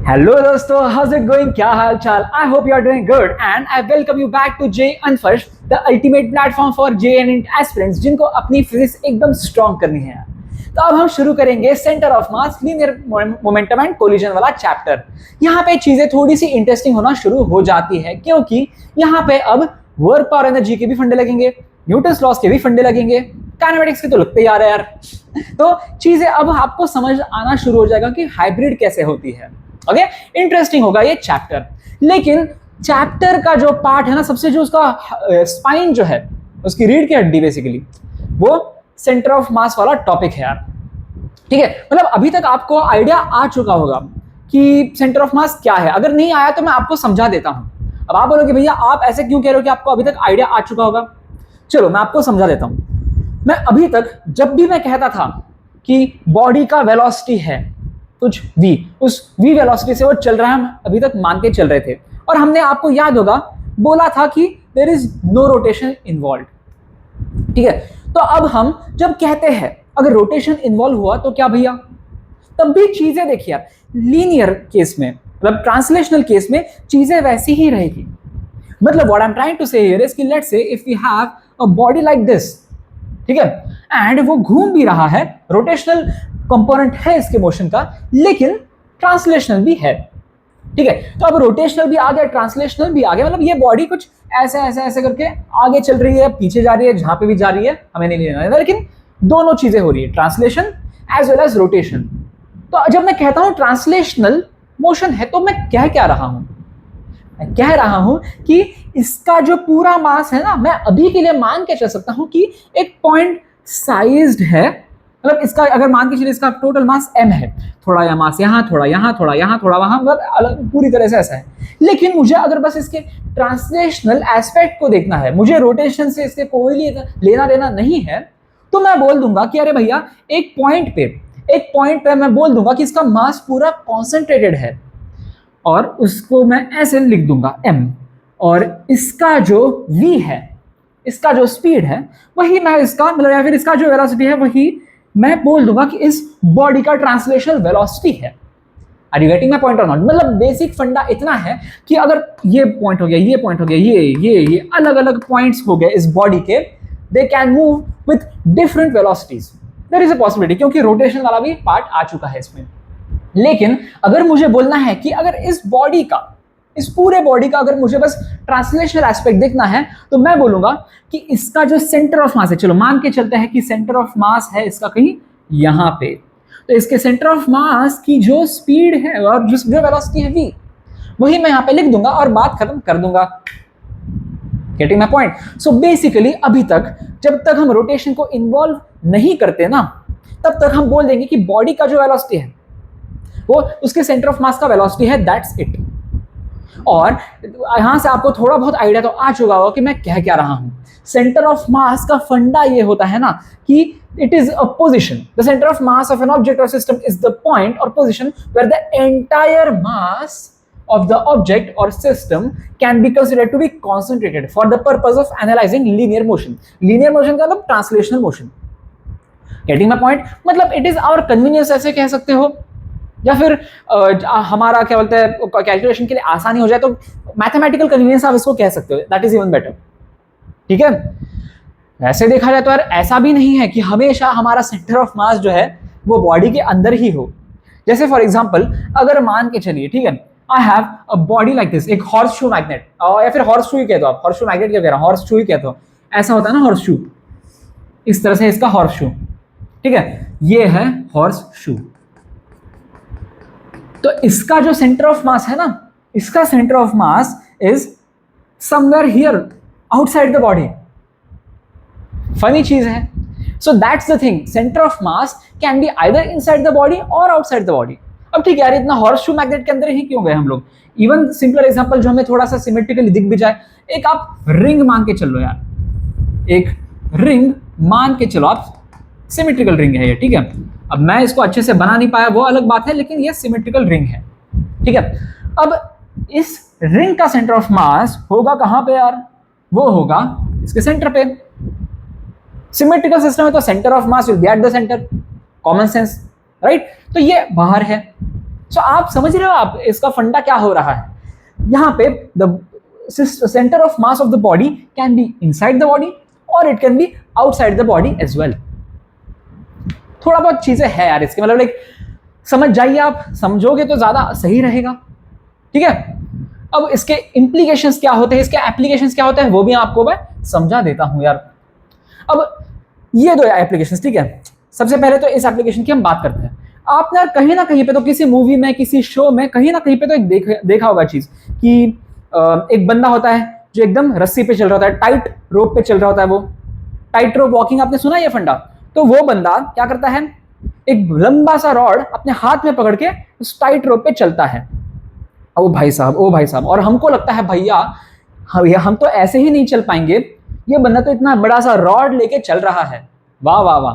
Hello दोस्तों, house it going? क्या हाल चाल? I hope you are doing good and I welcome you back to J अनफर्श, the ultimate platform for J and aspirants जिनको अपनी physics एकदम strong करनी है। तो अब हम शुरू करेंगे centre of mass, linear momentum and collision वाला चैप्टर। यहाँ पे चीजें थोड़ी सी इंटरेस्टिंग होना शुरू हो जाती है क्योंकि यहाँ पे अब वर्क पावर एनर्जी के भी फंडे लगेंगे, न्यूटन्स लॉस के भी फंडे लगेंगे, काइनेमेटिक्स के तो लगते ही आ रहे हैं यार। तो चीजें अब आपको समझ आना शुरू हो जाएगा कि हाइब्रिड कैसे होती है। ओके, इंटरेस्टिंग होगा ये चैप्टर। लेकिन चैप्टर का जो पार्ट है ना, सबसे जो उसका स्पाइन जो है, उसकी रीढ़ की हड्डी बेसिकली, वो सेंटर ऑफ मास वाला टॉपिक है यार। ठीक है, मतलब अभी तक आपको आइडिया आ चुका होगा कि सेंटर ऑफ मास क्या है। अगर नहीं आया तो मैं आपको समझा देता हूं। अब आप बोलोगे भैया आप ऐसे क्यों कह रहे हो कि आपको अभी तक आइडिया आ चुका होगा। चलो मैं आपको समझा देता हूं। मैं अभी तक जब भी मैं कहता था कि बॉडी का वेलोसिटी है कुछ v, उस v वेलोसिटी से वो चल रहा है, हम अभी तक मान के चल रहे थे। और हमने, आपको याद होगा, बोला था कि there is no rotation involve. ठीक है, तो अब हम जब कहते हैं अगर रोटेशन इन्वॉल्व हुआ तो क्या भैया, तब भी चीजें देखिए यार, लीनियर केस में, मतलब ट्रांसलेशनल केस में चीजें वैसी ही रहेगी। मतलब what I am trying to say here is कि let's say if we have a body like this, ठीक है, एंड वो घूम भी रहा है, रोटेशनल कंपोनेंट है इसके मोशन का, लेकिन ट्रांसलेशनल भी है। ठीक है, तो अब रोटेशनल भी आ गया, ट्रांसलेशनल भी आ गया, मतलब ये बॉडी कुछ ऐसे ऐसे ऐसे करके आगे चल रही है, पीछे जा रही है, जहां पे भी जा रही है हमें नहीं लेना है, लेकिन दोनों चीजें हो रही है, translation as well as rotation. तो जब मैं कहता हूं ट्रांसलेशनल मोशन है तो मैं कह क्या रहा हूं? मैं कह रहा हूं कि इसका जो पूरा मास है ना, मैं अभी के लिए मान के चल सकता हूं कि एक पॉइंट साइज्ड है। मतलब इसका अगर मान के चलिए इसका टोटल मास m है, थोड़ा या मास यहाँ, थोड़ा यहाँ, थोड़ा यहाँ, थोड़ा वहां, मतलब अलग पूरी तरह से ऐसा है। लेकिन मुझे अगर बस इसके ट्रांसलेशनल एस्पेक्ट को देखना है, मुझे रोटेशन से इसके कोई लेना देना नहीं है, तो मैं बोल दूंगा कि अरे भैया एक पॉइंट पे मैं बोल दूंगा कि इसका मास पूरा कॉन्सेंट्रेटेड है, और उसको मैं ऐसे लिख दूंगा m, और इसका जो v है, इसका जो स्पीड है वही मैं इसका, मतलब या फिर इसका जो वेलोसिटी है वही मैं बोल दूंगा कि इस बॉडी का ट्रांसलेशनल वेलोसिटी है। Are you getting my point or not? मतलब बेसिक फंडा इतना है कि अगर ये पॉइंट हो गया, ये पॉइंट हो गया, ये अलग अलग पॉइंट्स हो गए इस बॉडी के, they can move with different velocities. There is a possibility, क्योंकि रोटेशन वाला भी पार्ट आ चुका है इसमें। लेकिन अगर मुझे बोलना है कि अगर इस बॉडी का, इस पूरे बॉडी का अगर मुझे बस ट्रांसलेशनल एस्पेक्ट देखना है, तो मैं बोलूंगा कि इसका जो सेंटर ऑफ मास है, चलो मान के चलते हैं कि सेंटर ऑफ मास है इसका कहीं यहां पे, तो इसके सेंटर ऑफ मास की जो स्पीड है और जो वेलोसिटी है v, वही मैं यहां पे लिख दूंगा और बात खत्म कर दूंगा। Getting my point? So basically अभी तक जब तक हम रोटेशन को इन्वॉल्व नहीं करते ना, तब तक हम बोल देंगे कि बॉडी का जो वेलोसिटी है वो उसके सेंटर ऑफ मास का वेलोसिटी है, दैट्स इट। और यहां से आपको थोड़ा बहुत आइडिया तो आ चुका होगा कि मैं कह क्या रहा हूं। सेंटर ऑफ मास का फंडा ये होता है ना कि it is a position, the centre of mass of an object or system is the point और position where the entire mass of the object or system can be considered to be concentrated for the purpose of analyzing linear motion. Linear motion का मतलब translational motion. Getting my point? मतलब it is our convenience ऐसे कह सकते हो, या फिर हमारा क्या बोलते हैं कैलकुलेशन के लिए आसानी हो जाए तो मैथमेटिकल कन्वीनियंस आप इसको कह सकते हो, दैट इज इवन बेटर। ठीक है, वैसे देखा जाए तो यार ऐसा भी नहीं है कि हमेशा हमारा सेंटर ऑफ मास जो है वो बॉडी के अंदर ही हो। जैसे फॉर एग्जांपल अगर मान के चलिए, ठीक है, I have a body like this, एक हॉर्स शू मैग्नेट, या फिर हॉर्स शू ही कह दो आप, हॉर्स शू मैग्नेट क्या कह रहा हूं, हॉर्स शू ही कहते हो, ऐसा होता है ना हॉर्स शू, इस तरह से इसका हॉर्स शू। ठीक है, ये है हॉर्स शू। तो इसका जो सेंटर ऑफ मास है ना, इसका centre of mass is somewhere here outside the body. Funny चीज है। So that's the thing, centre of mass can be either inside the body और आउटसाइड द बॉडी। अब ठीक है यार, इतना हॉर्स शू मैग्नेट के अंदर ही क्यों गए हम लोग? इवन सिंपल एग्जांपल जो हमें थोड़ा सा सिमेट्रिकली दिख भी जाए, एक आप रिंग मान के चलो यार, एक रिंग मान के चलो आप, सिमेट्रिकल रिंग है ये, ठीक है। अब मैं इसको अच्छे से बना नहीं पाया वो अलग बात है, लेकिन ये सिमेट्रिकल रिंग है, ठीक है। अब इस रिंग का सेंटर ऑफ मास होगा कहां पे यार? वो होगा इसके सेंटर पे। सिमेट्रिकल सिस्टम है तो centre of mass will B eight the centre, common sense, right. तो ये बाहर है, सो आप समझ रहे हो आप इसका फंडा क्या हो रहा है। यहाँ पे the centre of mass of the body can be inside the body और it can be outside the body as well. थोड़ा बहुत चीजें है यार इसके, मतलब लाइक समझ जाइए, आप समझोगे तो ज्यादा सही रहेगा, ठीक है। अब इसके इंप्लीकेशंस क्या होते हैं, इसके एप्लीकेशंस क्या होते हैं, वो भी आपको मैं समझा देता हूं यार। अब ये दो एप्लीकेशंस, ठीक है। सबसे पहले तो इस एप्लीकेशन की हम बात करते हैं। आपने कहीं ना कहीं पे तो किसी मूवी में, किसी शो में, कहीं ना कहीं पे तो एक देखा होगा चीज कि एक बंदा होता है जो एकदम रस्सी पे चल रहा होता है, टाइट रोप पे चल रहा होता है। वो टाइट रोप वॉकिंग आपने सुना है ये फंडा। तो वो बंदा क्या करता है, एक लंबा सा रॉड अपने हाथ में पकड़ के उस टाइट रोप पे चलता है। ओ भाई साहब, ओ भाई साहब, और हमको लगता है भैया हम तो ऐसे ही नहीं चल पाएंगे, ये बंदा तो इतना बड़ा सा रॉड लेके चल रहा है, वाह वाह वाह।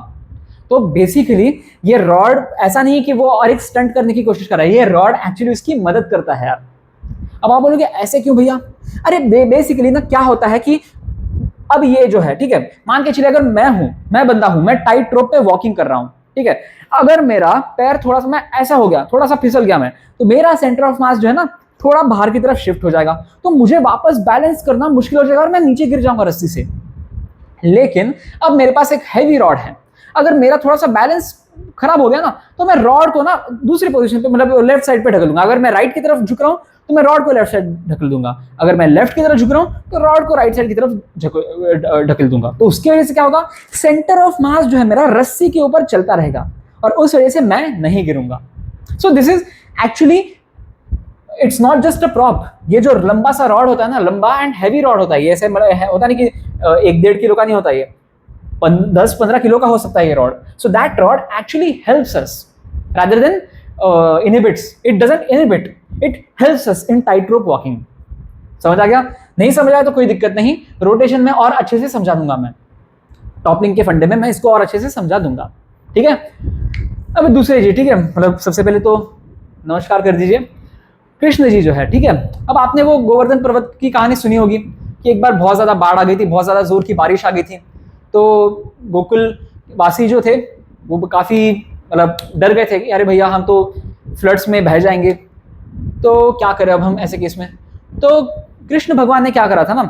तो बेसिकली ये रॉड ऐसा नहीं है कि वो और एक स्टंट करने की कोशिश कर रहा है, ये रॉड एक्चुअली उसकी मदद करता है यार। अब आप बोलोगे ऐसे क्यों भैया? अरे बेसिकली ना क्या होता है कि अब ये जो है, ठीक है, मान के चलिए अगर मैं बंदा हूं, मैं टाइट रोप पे वॉकिंग कर रहा हूं, ठीक है। अगर मेरा पैर थोड़ा सा मैं ऐसा हो गया, थोड़ा सा फिसल गया मैं, तो मेरा सेंटर ऑफ मास जो है ना थोड़ा बाहर की तरफ शिफ्ट हो जाएगा, तो मुझे वापस बैलेंस करना मुश्किल हो जाएगा और मैं नीचे गिर जाऊंगा रस्सी से। लेकिन अब मेरे पास एक हैवी रॉड है, अगर मेरा थोड़ा सा बैलेंस खराब हो गया ना, तो मैं रॉड को ना दूसरी पोजीशन पे, मतलब लेफ्ट साइड पे ढकल दूंगा। अगर मैं राइट की तरफ झुक रहा हूं तो मैं रॉड को लेफ्ट साइड ढकल दूंगा, अगर मैं लेफ्ट की तरफ झुक रहा हूं तो रॉड को राइट साइड की तरफ ढकल दूंगा। तो उसकी वजह से क्या होगा, सेंटर ऑफ मास जो है मेरा रस्सी के ऊपर चलता रहेगा और उस वजह से मैं नहीं गिरूंगा। So this is actually, it's not just a prop. ये जो लंबा सा रॉड होता है ना, लंबा एंड हैवी रॉड होता है, ये ऐसे मतलब होता नहीं कि 1-1.5 किलो का नहीं होता, ये 10-15 किलो का हो सकता है ये rod. So that rod actually helps us rather than inhibits. It doesn't inhibit, it helps us in tightrope walking. समझ आ गया? नहीं समझ आया तो कोई दिक्कत नहीं, रोटेशन में और अच्छे से समझा दूंगा मैं, टॉपलिंग के फंडे में मैं इसको और अच्छे से समझा दूंगा, ठीक है। अब दूसरे जी, ठीक है, मतलब सबसे पहले तो नमस्कार कर दीजिए। कृष्ण जी जो है, ठीक है, अब आपने वो गोवर्धन पर्वत की कहानी सुनी होगी कि एक बार बहुत ज्यादा बाढ़ आ गई थी, बहुत ज्यादा जोर की बारिश आ गई थी, तो गोकुल वासी जो थे वो काफी मतलब डर गए थे कि अरे भैया हम तो फ्लड्स में बह जाएंगे, तो क्या करें अब हम ऐसे केस में। तो कृष्ण भगवान ने क्या करा था ना,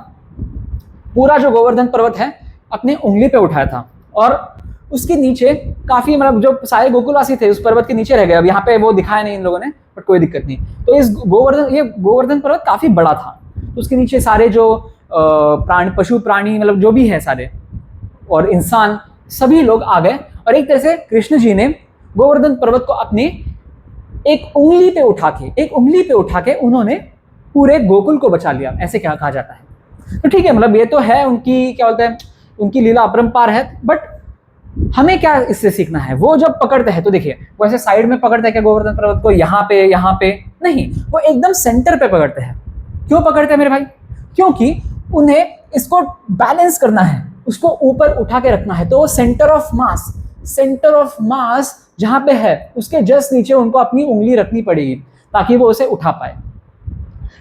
पूरा जो गोवर्धन पर्वत है अपने उंगली पे उठाया था और उसके नीचे काफी, मतलब जो सारे गोकुलवासी थे उस पर्वत के नीचे रह गए। अब यहाँ पे वो दिखाया नहीं इन लोगों ने, बट कोई दिक्कत नहीं। तो ये गोवर्धन पर्वत काफी बड़ा था, तो उसके नीचे सारे जो पशु प्राणी, मतलब जो भी है सारे, और इंसान, सभी लोग आ गए और एक तरह से कृष्ण जी ने गोवर्धन पर्वत को अपनी एक उंगली पे उठा के उन्होंने पूरे गोकुल को बचा लिया, ऐसे क्या कहा जाता है। तो ठीक है, मतलब ये तो है उनकी, क्या बोलते हैं, उनकी लीला अपरंपार है, बट हमें क्या इससे सीखना है। वो जब पकड़ते हैं तो देखिए, वो ऐसे साइड में पकड़ते हैं क्या गोवर्धन पर्वत को, यहाँ पे नहीं, वो एकदम सेंटर पे पकड़ते हैं। क्यों पकड़ते हैं मेरे भाई? क्योंकि उन्हें इसको बैलेंस करना है, उसको ऊपर उठा के रखना है। तो सेंटर ऑफ मास जहां पे है उसके जस्ट नीचे उनको अपनी उंगली रखनी पड़ेगी ताकि वो उसे उठा पाए,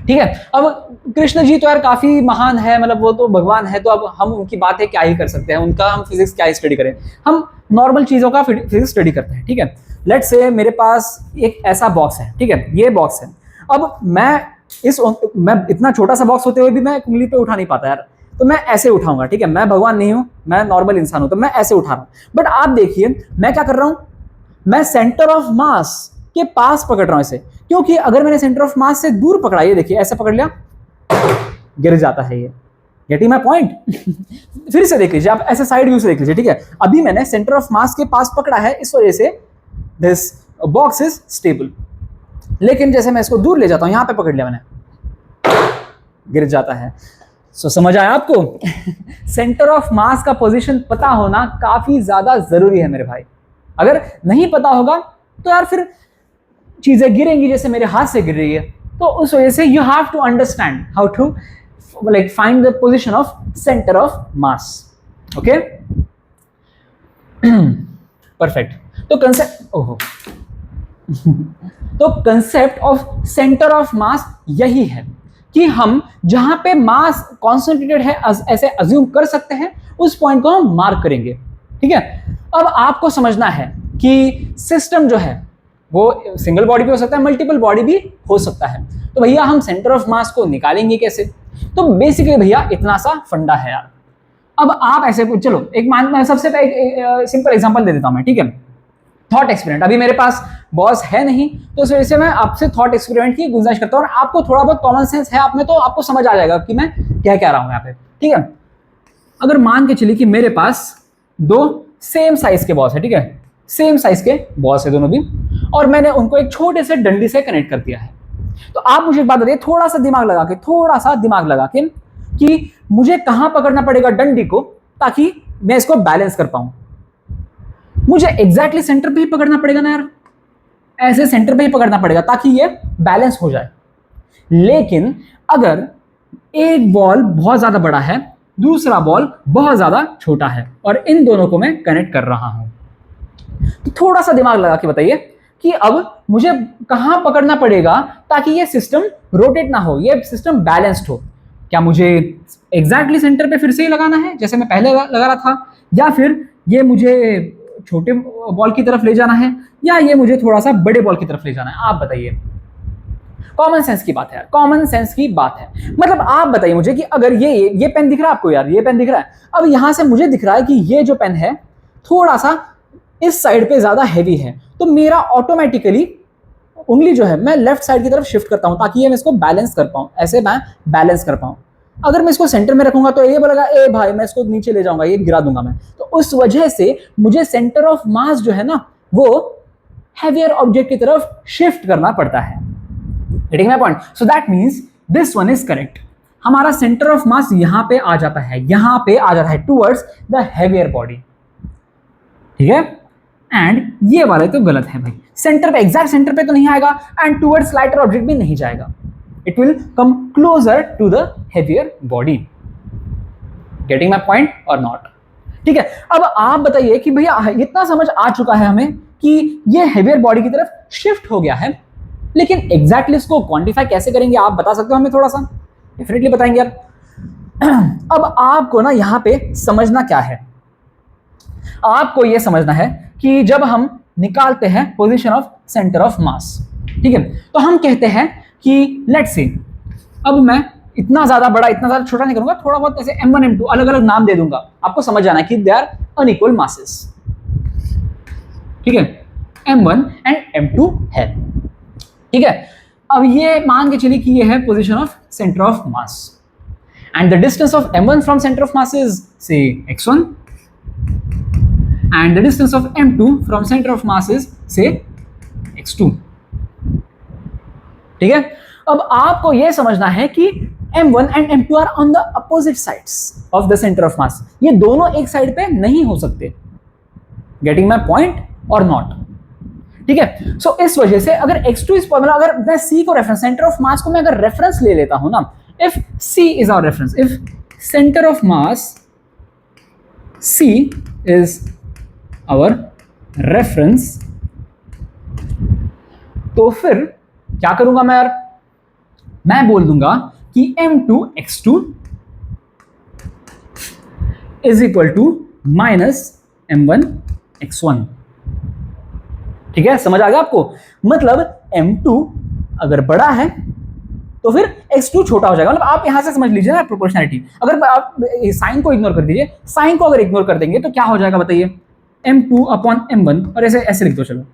ठीक है। अब कृष्ण जी तो यार काफी महान है, मतलब वो तो भगवान है, तो अब हम उनकी बातें क्या ही कर सकते हैं, उनका हम फिजिक्स क्या ही स्टडी करें, हम नॉर्मल चीजों का फिजिक्स स्टडी करते हैं, ठीक है। लेट्स से मेरे पास एक ऐसा बॉक्स है, ठीक है, ये बॉक्स है। अब मैं इतना छोटा सा बॉक्स होते हुए भी मैं उंगली पे उठा नहीं पाता यार, तो मैं ऐसे उठाऊंगा, ठीक है। मैं भगवान नहीं हूं, मैं नॉर्मल इंसान हूं, तो मैं ऐसे उठा रहा हूं। बट आप देखिए मैं क्या कर रहा हूं, मैं सेंटर ऑफ मास के पास पकड़ रहा हूं इसे, क्योंकि अगर मैंने सेंटर ऑफ मास से दूर पकड़ा, ये देखिए ऐसे पकड़ लिया, गिर जाता है ये। Getting my point? फिर से देख लीजिए, आप ऐसे साइड व्यू से देख लीजिए, ठीक है। अभी मैंने सेंटर ऑफ मास के पास पकड़ा है, इस वजह से दिस बॉक्स इज स्टेबल। लेकिन जैसे मैं इसको दूर ले जाता हूं, यहां पे पकड़ लिया मैंने, गिर जाता है। सो समझ आया आपको? सेंटर ऑफ मास का पोजीशन पता होना काफी ज्यादा जरूरी है मेरे भाई। अगर नहीं पता होगा तो यार फिर चीजें गिरेंगी, जैसे मेरे हाथ से गिर रही है। तो उस वजह से you have to understand how to like find the position of centre of mass, okay. Perfect. तो concept of centre of mass यही है कि हम जहां पे मास कॉन्सेंट्रेटेड है ऐसे अज्यूम कर सकते हैं, उस पॉइंट को हम मार्क करेंगे, ठीक है। अब आपको समझना है कि सिस्टम जो है वो सिंगल बॉडी भी हो सकता है, मल्टीपल बॉडी भी हो सकता है। तो भैया हम सेंटर ऑफ मास को निकालेंगे कैसे? तो बेसिकली भैया इतना सा फंडा है यार। अब आप ऐसे चलो एक मैं सबसे सिंपल एग्जांपल दे देता हूं मैं, ठीक है? Thought experiment. अभी मेरे पास बॉस है नहीं, तो इस वजह से मैं आपसे थॉट एक्सपेरिमेंट की गुंजाइश करता हूं, और आपको थोड़ा बहुत कॉमन सेंस है आप में, तो आपको समझ आ जाएगा कि मैं क्या कह रहा हूं यहाँ पे, ठीक है? अगर मान के चलिए कि मेरे पास दो सेम साइज के बॉस है, ठीक है? सेम साइज के बॉस है दोनों भी, और मैंने उनको एक छोटे से डंडी से कनेक्ट कर दिया है। तो आप मुझे एक बात बताइए, थोड़ा सा दिमाग लगा के कि मुझे कहां पकड़ना पड़ेगा डंडी को ताकि मैं इसको बैलेंस कर पाऊं? मुझे एग्जैक्टली सेंटर पे ही पकड़ना पड़ेगा ना यार, ऐसे सेंटर पे ही पकड़ना पड़ेगा ताकि ये बैलेंस हो जाए। लेकिन अगर एक बॉल बहुत ज्यादा बड़ा है, दूसरा बॉल बहुत ज्यादा छोटा है, और इन दोनों को मैं कनेक्ट कर रहा हूं, तो थोड़ा सा दिमाग लगा के बताइए कि अब मुझे कहां पकड़ना पड़ेगा ताकि ये सिस्टम रोटेट ना हो, ये सिस्टम बैलेंस्ड हो। क्या मुझे एग्जैक्टली सेंटर पे फिर से ही लगाना है जैसे मैं पहले लगा रहा था, या फिर ये मुझे छोटे बॉल की तरफ ले जाना है, या ये मुझे थोड़ा सा बड़े बॉल की तरफ ले जाना है? आप बताइए। कॉमन सेंस की बात है यार, कॉमन सेंस की बात है। मतलब आप बताइए मुझे कि अगर ये पेन दिख रहा है आपको यार, ये पेन दिख रहा है, अब यहां से मुझे दिख रहा है कि ये जो पेन है थोड़ा सा इस साइड पे ज्यादा हैवी है, तो मेरा ऑटोमेटिकली उंगली जो है मैं लेफ्ट साइड की तरफ शिफ्ट करता हूं ताकि ये मैं इसको बैलेंस कर पाऊं, ऐसे मैं बैलेंस कर पाऊं। अगर मैं इसको सेंटर में रखूंगा तो ये बोलेगा ए भाई मैं इसको नीचे ले जाऊंगा, ये गिरा दूंगा मैं। तो उस वजह से मुझे सेंटर ऑफ मास जो है ना वो हैवियर ऑब्जेक्ट की तरफ शिफ्ट करना पड़ता है। Getting my point? So that means this one is correct. हमारा सेंटर ऑफ मास यहां पे आ जाता है, यहां पे आ जाता है टुवर्ड्स द हैवियर बॉडी, ठीक है? एंड ये वाला तो गलत है भाई, सेंटर पे, एग्जैक्ट सेंटर पे तो नहीं आएगा, एंड टुवर्ड्स लाइटर ऑब्जेक्ट भी नहीं जाएगा। It will come closer to the heavier body. Getting my point or not? ठीक है, अब आप बताइए कि भैया इतना समझ आ चुका है हमें कि ये हेवियर बॉडी की तरफ शिफ्ट हो गया है, लेकिन एग्जैक्टली इसको क्वांटिफाई कैसे करेंगे? आप बता सकते हो हमें थोड़ा सा? डेफिनेटली बताएंगे यार। अब आपको ना यहां पे समझना क्या है, आपको यह समझना है कि जब हम निकालते हैं position of centre of mass, ठीक है, तो हम कहते हैं कि लेट्स से, अब मैं इतना ज्यादा बड़ा इतना ज्यादा छोटा नहीं करूंगा, थोड़ा बहुत ऐसे M1 M2 अलग अलग नाम दे दूंगा, आपको समझ जाना है कि दे आर अनइक्वल मासेस, ठीक है? M1 एंड M2 है, ठीक है? अब ये मान के चलिए कि ये है position of centre of mass, and the distance of M1 from centre of mass is से x1, and the distance of M2 from center of mass is say x2, ठीक है? अब आपको यह समझना है कि M1 and M2 are on the opposite sides of the center of mass, ये दोनों एक साइड पे नहीं हो सकते। Getting my point or not? ठीक है? सो इस वजह से अगर x2 इस मतलब अगर मैं C को रेफरेंस, सेंटर ऑफ मास को मैं अगर रेफरेंस ले लेता हूं ना, if C is our reference, if center of mass C is our reference, तो फिर क्या करूंगा मैं यार? मैं बोल दूंगा कि M2 x2 is equal to minus M1 x1, ठीक है? समझ आ गया आपको? मतलब M2 अगर बड़ा है तो फिर x2 छोटा हो जाएगा। मतलब आप यहां से समझ लीजिए ना प्रोपोर्शनैलिटी, अगर आप साइन को इग्नोर कर दीजिए, साइन को अगर इग्नोर कर देंगे तो क्या हो जाएगा बताइए? M2 अपॉन M1, और ऐसे ऐसे लिख दो चलो,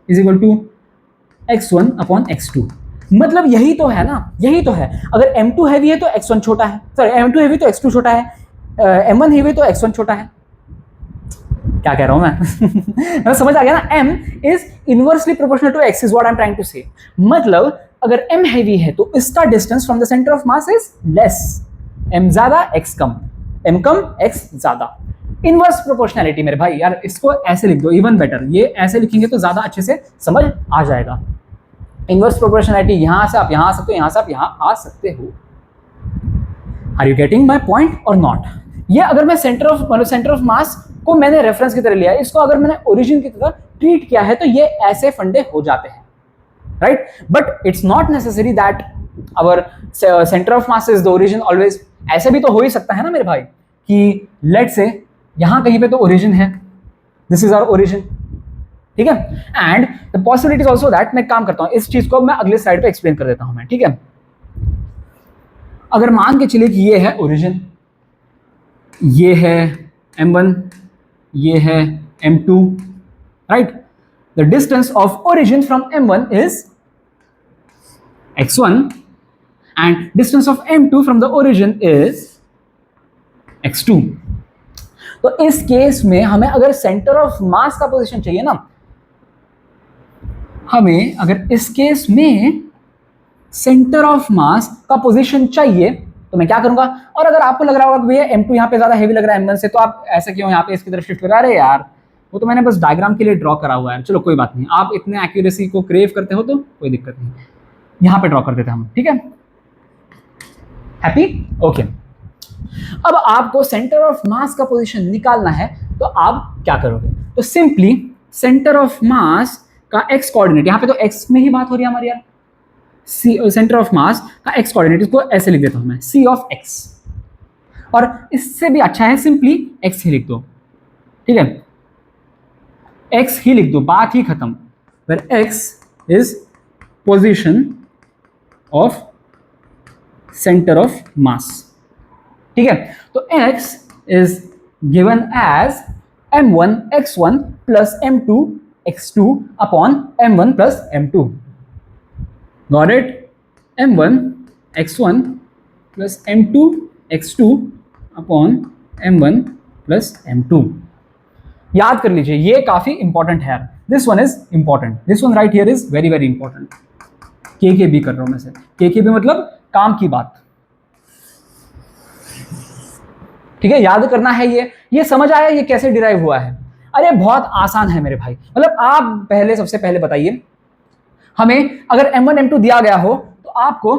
is equal to x1 upon x2। मतलब यही तो है ना, यही तो है। अगर M2 हैवी है तो x1 छोटा है, सॉरी M2 हैवी तो x2 छोटा है, M1 हैवी तो x1 छोटा है। क्या कह रहा हूं मैं? समझ आ गया ना? M is inversely proportional to x is what I am trying to say. मतलब अगर M हैवी है तो इसका distance from the centre of mass is less, M ज्यादा x कम, M कम x ज्यादा। इनवर्स प्रोपोर्शनैलिटी मेरे भाई यार, इसको ऐसे लिख दो, इवन बेटर, ये ऐसे लिखेंगे तो ज्यादा अच्छे से समझ आ जाएगा। इनवर्स प्रोपोर्शनैलिटी, यहां से आप यहां आ सकते हो, यहां से आप यहां आ सकते हो। Are you getting my point or not? ये अगर मैं सेंटर ऑफ मास को मैंने रेफरेंस की तरह लिया है, इसको अगर मैंने ओरिजिन की तरह ट्रीट किया है, तो ये ऐसे फंडे हो जाते हैं, right? But it's not necessary that our centre of mass is the origin always. ऐसे भी तो हो ही सकता है ना मेरे भाई कि लेट्स से यहां कहीं पे तो ओरिजिन है, दिस इज आवर ओरिजिन, ठीक है। And the possibility is also that, मैं काम करता हूं, इस चीज को मैं अगले स्लाइड पे एक्सप्लेन कर देता हूं मैं, ठीक है। अगर मान के चलिए कि ये है ओरिजिन, ये है m1, ये है m2, right. The distance of origin from m1 is x1 and distance of m2 from the origin is x2। तो इस केस में हमें अगर सेंटर ऑफ मास का पोजीशन चाहिए ना, हमें अगर इस केस में सेंटर ऑफ मास का पोजीशन चाहिए तो मैं क्या करूंगा। और अगर आपको लग रहा होगा कि भैया m2 यहाँ पे ज्यादा हेवी लग रहा है m1 से, तो आप ऐसा क्यों यहाँ पे इसकी तरफ शिफ्ट करा रहे यार, वो तो मैंने बस डायग्राम के लिए ड्रॉ करा हुआ है। चलो कोई बात नहीं, आप इतने एक्यूरेसी को क्रेव करते हो तो कोई दिक्कत नहीं, यहाँ पे ड्रॉ कर देते हैं हम, ठीक है। Happy, okay. अब आपको सेंटर ऑफ मास का पोजीशन निकालना है, तो आप क्या करोगे, तो सिंपली सेंटर ऑफ मास का एक्स कोऑर्डिनेट, यहाँ पे तो एक्स में ही बात हो रही है हमारी यार, सेंटर ऑफ मास का एक्स कोऑर्डिनेट, इसको ऐसे लिख देता हूं मैं, सी ऑफ एक्स, और इससे भी अच्छा है सिंपली एक्स ही लिख दो, ठीक है। एक्स ही लिख दो, बात ही खत्म। Where X is position of centre of mass, ठीक है। तो x is given as m1 x1 plus m2 x2 upon m1 plus m2। Got it? m1 x1 plus m2 x2 upon m1 plus m2। याद कर लीजिए, ये काफी important है। This one is important, this one right here is very very important. के भी कर रहा हूं मैं से, के भी मतलब काम की बात, ठीक है। याद करना है, ये समझ आया ये कैसे डिराइव हुआ है? अरे बहुत आसान है मेरे भाई। मतलब आप पहले, सबसे पहले बताइए, हमें अगर m1 m2 दिया गया हो तो आपको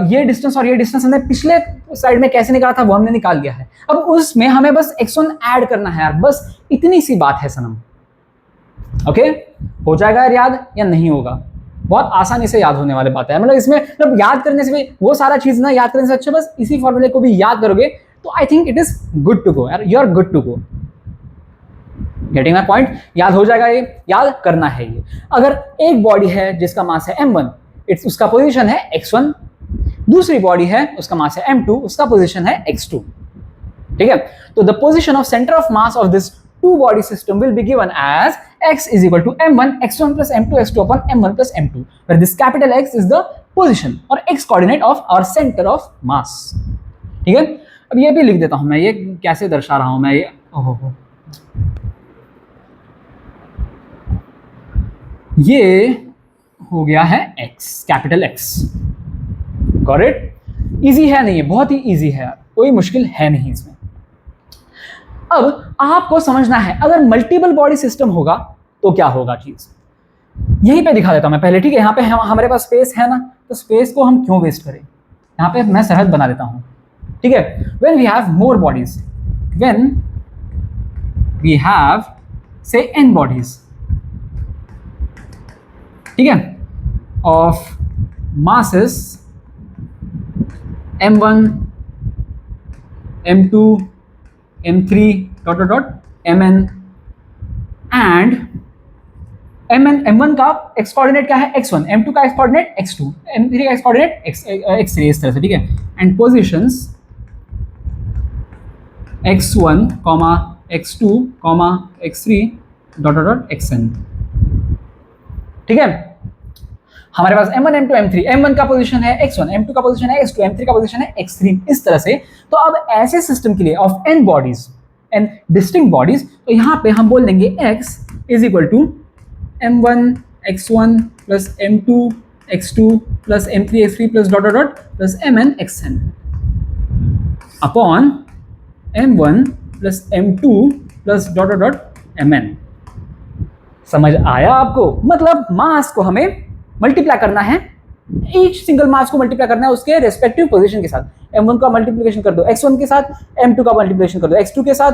ये डिस्टेंस और ये डिस्टेंस हमने पिछले साइड में कैसे निकाला था वो हमने निकाल लिया है। अब उसमें हमें बस x1 ऐड करना है यार, बस इतनी सी बात है सनम। ओके, हो जाएगा यार याद या नहीं होगा? बहुत आसानी से याद होने वाली बात है। मतलब इसमें मतलब याद करने से भी वो सारा चीज ना याद करने से अच्छा बस इसी फॉर्मूले को भी याद करोगे तो I think it is good to go यार, you are good to go. Getting my point? याद हो जाएगा, ये याद करना है। ये अगर एक बॉडी है जिसका मास है m1, इट्स उसका पोजीशन है x1, दूसरी बॉडी है उसका मास है m2, उसका पोजीशन है x2, ठीक है। तो the position of centre of mass of this two body system will be given as x is equal to m1 x1 plus m2 x2 upon m1 plus m2, where this capital X is the position or x coordinate of our center of mass, ठीक है। अब ये भी लिख देता हूं मैं, ये कैसे दर्शा रहा हूं मैं, ये ओहो, ये हो गया है x, capital X। Got it? Easy है नहीं है? बहुत ही इजी है, कोई मुश्किल है नहीं इसमें। अब आपको समझना है अगर मल्टीपल बॉडी सिस्टम होगा तो क्या होगा चीज, यहीं पे दिखा देता हूं मैं पहले, ठीक है। यहाँ पे हमारे पास स्पेस है ना, तो स्पेस को हम क्यों वेस्ट करें, यहाँ पे मैं सरहद बना देता हूं, ठीक है। When we have more bodies, when we have say n bodies, ठीक है, of masses m1 m2 m3 dot dot dot mn, and m1 का एक्स कोऑर्डिनेट क्या है x1, m2 का एक्स कोऑर्डिनेट x2, m3 का एक्स कोऑर्डिनेट x3, इस तरह से, ठीक है। And positions x1, x2, x3 dot dot dot xn, ठीक है। हमारे पास m1 m2 m3, m1 का पोजीशन है x1, m2 का पोजीशन है x2, m3 का पोजीशन है x3, इस तरह से। तो अब ऐसे सिस्टम के लिए of n bodies, n distinct bodies, तो यहाँ पे हम बोल देंगे x is equal to m1 x1 plus m2 x2 plus m3 x3 plus dot dot dot plus mn xn upon m1 plus m2 plus dot dot dot mn। समझ आया आपको? मतलब मास को हमें मल्टीप्लाई करना है, ईच सिंगल मास को multiply करना है उसके रेस्पेक्टिव पोजीशन के साथ। m1 का मल्टीप्लिकेशन कर दो x1 के साथ, m2 का मल्टीप्लिकेशन कर दो x2 के साथ,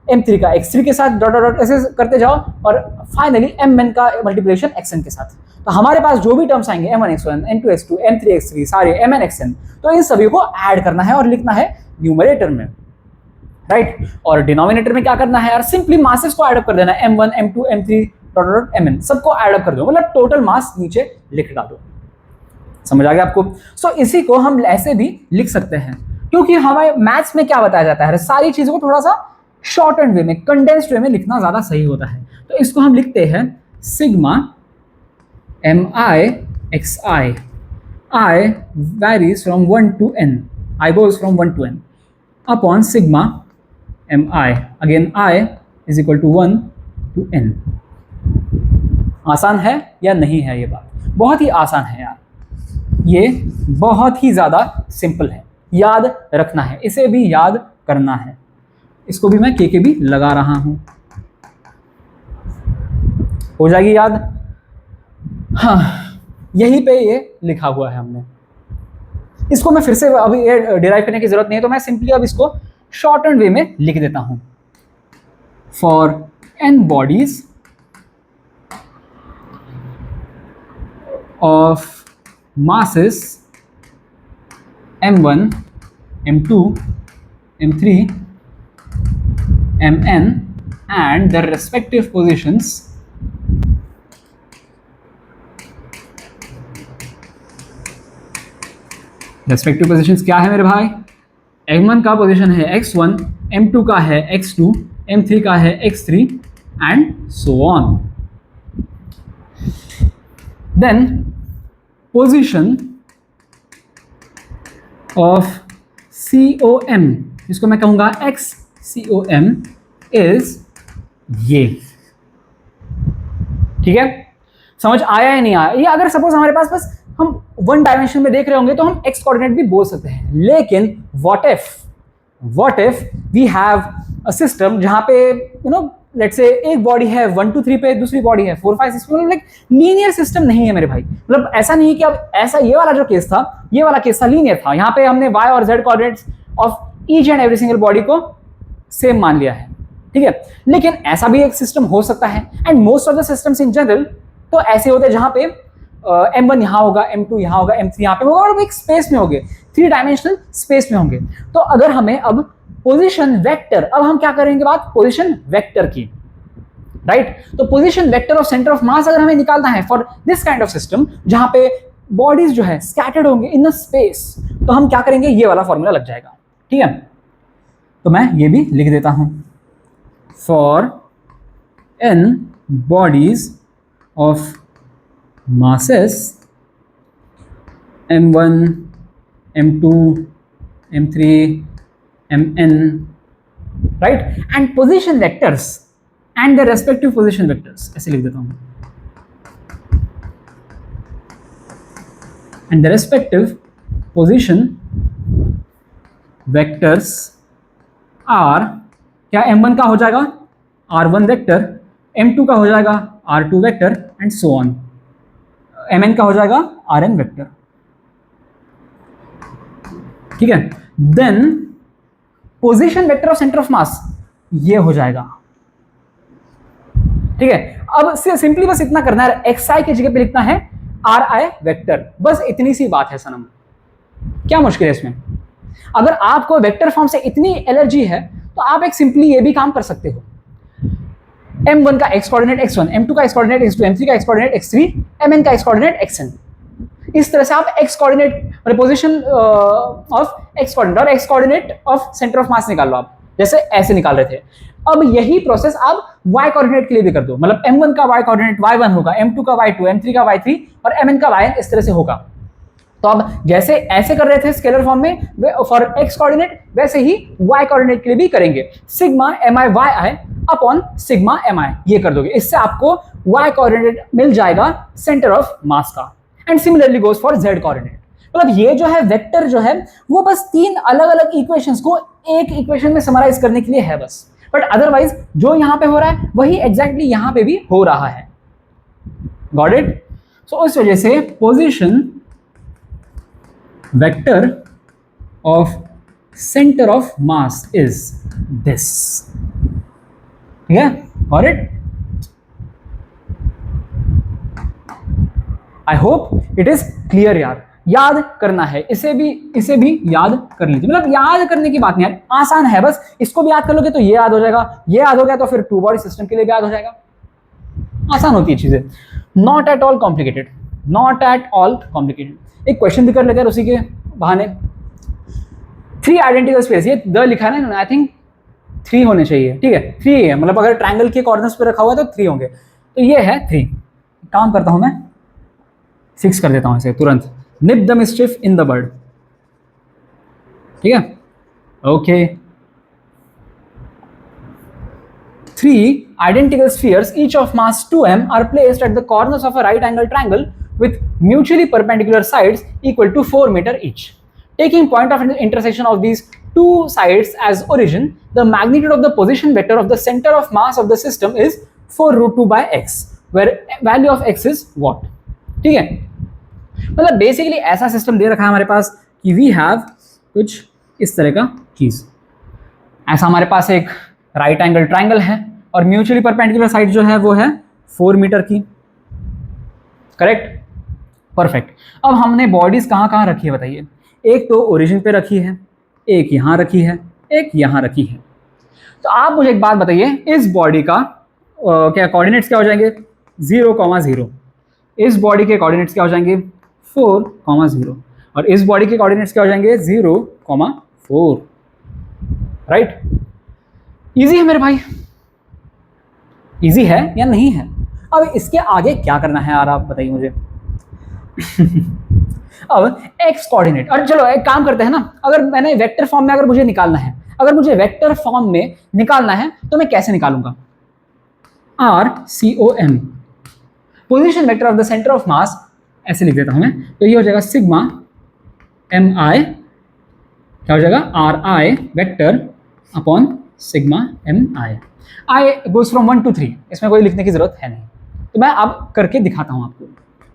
m3 का x3 के साथ, डॉट डॉट डॉट ऐसे करते जाओ, और फाइनली mn का मल्टीप्लिकेशन xn के साथ। तो हमारे पास जो भी टर्म्स आएंगे m1 x1 m2 x2 m3 x3 सारे mn xn, तो इन सभी को ऐड करना है और लिखना है न्यूमरेटर में, राइट। और डिनोमिनेटर में क्या करना है यार, सिंपली मासेस को ऐड अप कर देना है, m1 m2 m3 dot dot mn, सबको ऐड अप कर दो, मतलब टोटल मास नीचे लिख डालो। समझ आ गया आपको? सो इसी को हम ऐसे भी लिख सकते हैं, क्योंकि हमारे मैथ्स में क्या बताया जाता है, सारी चीजों को थोड़ा सा शॉर्ट एंड वे में, कंडेंस्ड वे में लिखना ज्यादा सही होता है। तो इसको हम लिखते हैं sigma mi xi, I varies from 1 to n, I goes from 1 to n upon sigma mi, again I is equal to 1 to n। आसान है या नहीं है? ये बात बहुत ही आसान है यार, ये बहुत ही ज़्यादा सिंपल है, याद रखना है, इसे भी याद करना है। इसको भी मैं के भी लगा रहा हूं, हो जाएगी याद। हाँ, यहीं पे ये लिखा हुआ है हमने, इसको मैं फिर से अभी ये डिराइव करने की जरूरत नहीं है, तो मैं सिंपली अब इसको शॉर्ट एंड वे में लिख देता हूं। For n bodies of masses m1, m2, m3, mn and their respective positions respective positions क्या है मेरे भाई? m1 का पोजीशन है x1, m2 का है x2, m3 का है x3 and so on. Then position of COM, जिसको मैं कहूंगा XCOM, इज ये। ठीक है, समझ आया या नहीं आया? ये अगर सपोज हमारे पास बस हम वन डायमेंशन में देख रहे होंगे तो हम एक्स कोऑर्डिनेट भी बोल सकते हैं, लेकिन what if we have a system जहां पे लेट्स से एक बॉडी है 1 2 3 पे, दूसरी बॉडी है 4 5 6 पे, लाइक लीनियर सिस्टम नहीं है मेरे भाई। मतलब ऐसा नहीं है कि अब ऐसा ये वाला जो केस था, ये वाला केस था लीनियर था, यहाँ पे हमने y और z coordinates of each and every single body को सेम मान लिया है। ठीक है, लेकिन ऐसा भी एक सिस्टम हो सकता है, and most of the systems in general तो ऐसे होते हैं जहां पे m1 यहाँ होगा, m2 यहाँ होगा, m3 यहाँ पे होगा, और एक स्पेस में होंगे, 3 डायमेंशनल स्पेस में होंगे। तो अगर हमें अब पोजीशन वेक्टर, अब हम क्या करेंगे बात पोजीशन वेक्टर की, राइट? तो position vector of centre of मास अगर हमें निकालना है for this kind of system जहां पे बॉडीज जो है स्कैटर्ड होंगे इन अ स्पेस, तो हम क्या करेंगे, ये वाला फॉर्मूला लग जाएगा। ठीक है, तो मैं ये भी लिख देता हूं, for n bodies of masses m1, m2, m3, mn, right, and position vectors and their respective position vectors, ऐसे लिख देता हूं, and the respective position vectors are क्या, m1 का हो जाएगा r1 वेक्टर, m2 का हो जाएगा r2 vector and so on, mn का हो जाएगा rn वेक्टर। ठीक है, then position vector of centre of mass ये हो जाएगा। ठीक है, अब सिंपली बस इतना करना है, xi की जगह पे लिखना है ri वेक्टर, बस इतनी सी बात है सनम, क्या मुश्किल है इसमें? अगर आपको वेक्टर फॉर्म से इतनी एलर्जी है तो आप एक सिंपली ये भी काम कर सकते हो, m1 का x कोऑर्डिनेट x1, m2 का x कोऑर्डिनेट x2, m3 का x कोऑर्डिनेट x3, mn का x कोऑर्डिनेट xn। इस तरह से आप x कोऑर्डिनेट मतलब पोजीशन ऑफ x कोऑर्डिनेट और x coordinate of centre of मास निकाल लो, आप जैसे ऐसे निकाल रहे थे। अब यही प्रोसेस आप y कोऑर्डिनेट के लिए भी कर दो, मतलब m1 का y कोऑर्डिनेट y1 होगा, m2 का y2, m3 का y3 और mn का yn इस तरह से होगा। तो अब जैसे ऐसे कर रहे थे स्केलर फॉर्म में फॉर x कोऑर्डिनेट, वैसे ही y कोऑर्डिनेट के लिए भी करेंगे, sigma mi yi upon sigma mi, ये कर दोगे, इससे आपको y कोऑर्डिनेट मिल जाएगा सेंटर ऑफ मास का, and similarly goes for z coordinate. मतलब ये जो है वेक्टर जो है वो बस 3 अलग अलग इक्वेशंस को एक इक्वेशन में समराइज करने के लिए है बस, बट अदरवाइज जो यहां पे हो रहा है वही एग्जैक्टली यहां पे भी हो रहा है। Got it? सो उस वजह से position vector of centre of mass is this. ठीक है, got it? I hope it is clear यार, याद करना है, इसे भी याद कर लीजिए, मतलब याद करने की बात नहीं है, आसान है, बस इसको भी याद कर लोगे तो ये याद हो जाएगा, ये याद हो गया तो फिर टू बॉडी सिस्टम के लिए भी याद हो जाएगा, आसान होती है चीजें, not at all complicated, not at all complicated. एक क्वेश्चन भी कर लेते हैं उसी के बहाने। 3 आइडेंटिकल स्पेस, ये द लिखा है ना, आई थिंक 3 होने चाहिए, ठीक है 3 है, मतलब अगर ट्रायंगल के कॉर्नर्स पे रखा हुआ है तो 3 होंगे, तो ये है 3। काम करता हूं मैं, 6 कर देता हूं इसे तुरंत। निप the mischief in the bird, ठीक है, okay. 3 identical spheres, each of mass 2m, are placed at the corners of a right angle triangle with mutually perpendicular sides equal to 4 meter each. Taking point of intersection of these two sides as origin, the magnitude of the position vector of the center of mass of the system is 4√2 by x, where value of x is what? ठीक है, मतलब basically ऐसा system दे रखा है हमारे पास कि we have कुछ इस तरह का चीज। ऐसा हमारे पास एक राइट एंगल ट्राइंगल है और म्यूचुअली परपेंडिकुलर साइड जो है वो है 4 मीटर की, करेक्ट, परफेक्ट। अब हमने बॉडीज कहाँ कहाँ रखी है बताइए? एक तो ओरिजिन पे रखी है, एक यहाँ रखी है, एक यहाँ रखी है। तो आप मुझे एक बात बताइए, इस बॉडी का क्या कोऑर्डिनेट्स क्या हो जाएंगे? 0,0। इस बॉडी के कोऑर्डिनेट्स क्या हो जाएंगे? 4,0। और इस बॉडी के कोऑर्डिनेट्स क्या हो जाएंगे? 0,4। राइट, इजी है मेरे भाई, इजी है या नहीं है? अब इसके आगे क्या करना है यार, आप बताइए मुझे। अब एक्स कोऑर्डिनेट, और चलो एक काम करते हैं ना, अगर मैंने वेक्टर फॉर्म में अगर मुझे निकालना है, अगर मुझे वेक्टर फॉर्म में निकालना है तो मैं कैसे निकालूंगा? RCOM, position vector of the centre of मास, ऐसे लिख देता हूं मैं, तो ये हो जाएगा सिग्मा MI, क्या हो जाएगा? RI vector upon sigma MI। I goes from 1 to 3, इसमें कोई लिखने की जरूरत है नहीं, तो मैं अब करके दिखाता हूं आपको,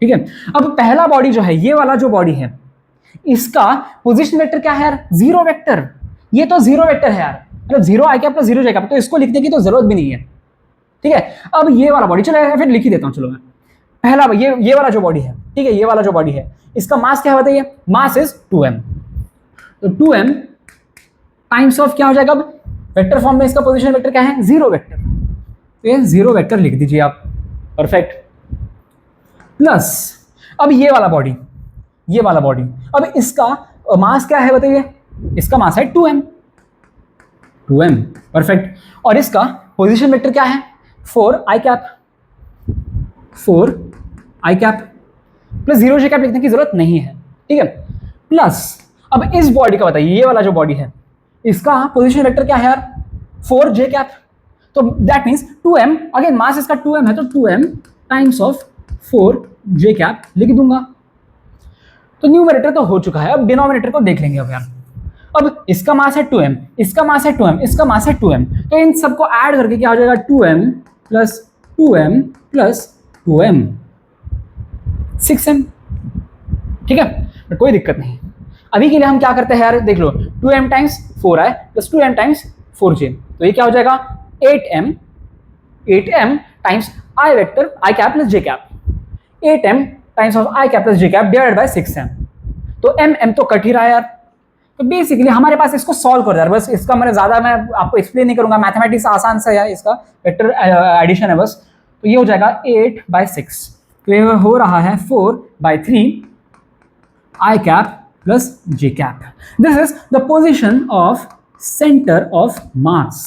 ठीक है। अब पहला बॉडी जो है, ये वाला जो बॉडी है, इसका पोजीशन वेक्टर क्या है यार? 0 वेक्टर। ये तो 0 वेक्टर है यार, मतलब 0 आई कैप प्लस 0 जे कैप, तो इसको लिखने की तो जरूरत भी नहीं है, ठीक है। अब ये वाला बॉडी, चलो फिर लिख ही देता हूं, चलो मैं पहला ये वाला जो बॉडी है, ठीक है, ये वाला जो बॉडी है, इसका मास क्या है बताइए? मास इज 2m, तो 2m टाइम्स ऑफ क्या हो जाएगा? अब वेक्टर फॉर्म में इसका पोजीशन वेक्टर क्या है? 0 वेक्टर, तो ये 0 वेक्टर लिख दीजिए आप, परफेक्ट। प्लस अब ये वाला बॉडी, ये वाला बॉडी, अब इसका मास क्या है बताइए? इसका मास है 2m, परफेक्ट। और इसका पोजीशन वेक्टर क्या है? 4i cap, 4i cap plus 0 जे कैप लिखने की जरूरत नहीं है, ठीक है। प्लस अब इस बॉडी का बताइए, ये वाला जो बॉडी है, इसका पोजीशन वेक्टर क्या है यार? 4j कैप, तो दैट मींस 2m, अगेन मास इसका 2m है, तो 2m times of 4j cap लिख दूंगा। तो न्यूमरेटर तो हो चुका है, अब डिनोमिनेटर को देख लेंगे अब यार। अब इसका मास है 2m, इसका मास है 2m, इसका मास है 2m, तो इन सबको ऐड करके क्या हो जाएगा? 2m plus 2m plus 2m 6m, ठीक है, बट कोई दिक्कत नहीं। अभी के लिए हम क्या करते हैं यार, देख लो, 2m times 4i plus 2m times 4j, तो ये क्या हो जाएगा? 8m times i vector i cap plus j cap, 8m times of i cap plus j cap divided by 6m, तो m तो कट ही रहा है यार। तो बेसिकली हमारे पास इसको सॉल्व कर यार, बस इसका मैं आपको एक्सप्लेन नहीं करूंगा, मैथमेटिक्स आसान सा है, इसका वेक्टर एडिशन है बस। तो ये हो जाएगा 8/6, तो ये हो रहा है 4/3 i cap plus j cap. This is the position of center of mass.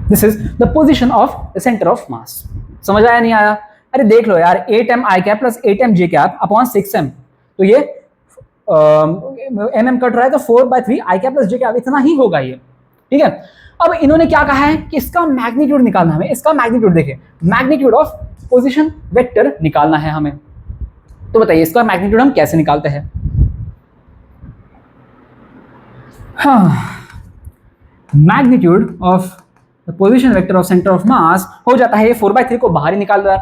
This is the position of the center of mass. समझ आया नहीं आया? अरे देख लो यार, 8m i cap plus 8m j cap upon 6m, तो ये mm cut रहा है, तो 4/3 i cap plus j cap, इतना ही होगा ये, ठीक है। अब इन्होंने क्या कहा है कि इसका मैग्नीट्यूड निकालना है हमें, इसका मैग्नीट्यूड देखिए, मैग्नीट्यूड ऑफ पोजीशन वेक्टर निकालना है हमें। तो बताइए इसका मैग्नीट्यूड हम कैसे निकालते हैं? Magnitude of the position vector of centre of मास हो जाता है, 4/3 को बाहर ही निकाल दिया,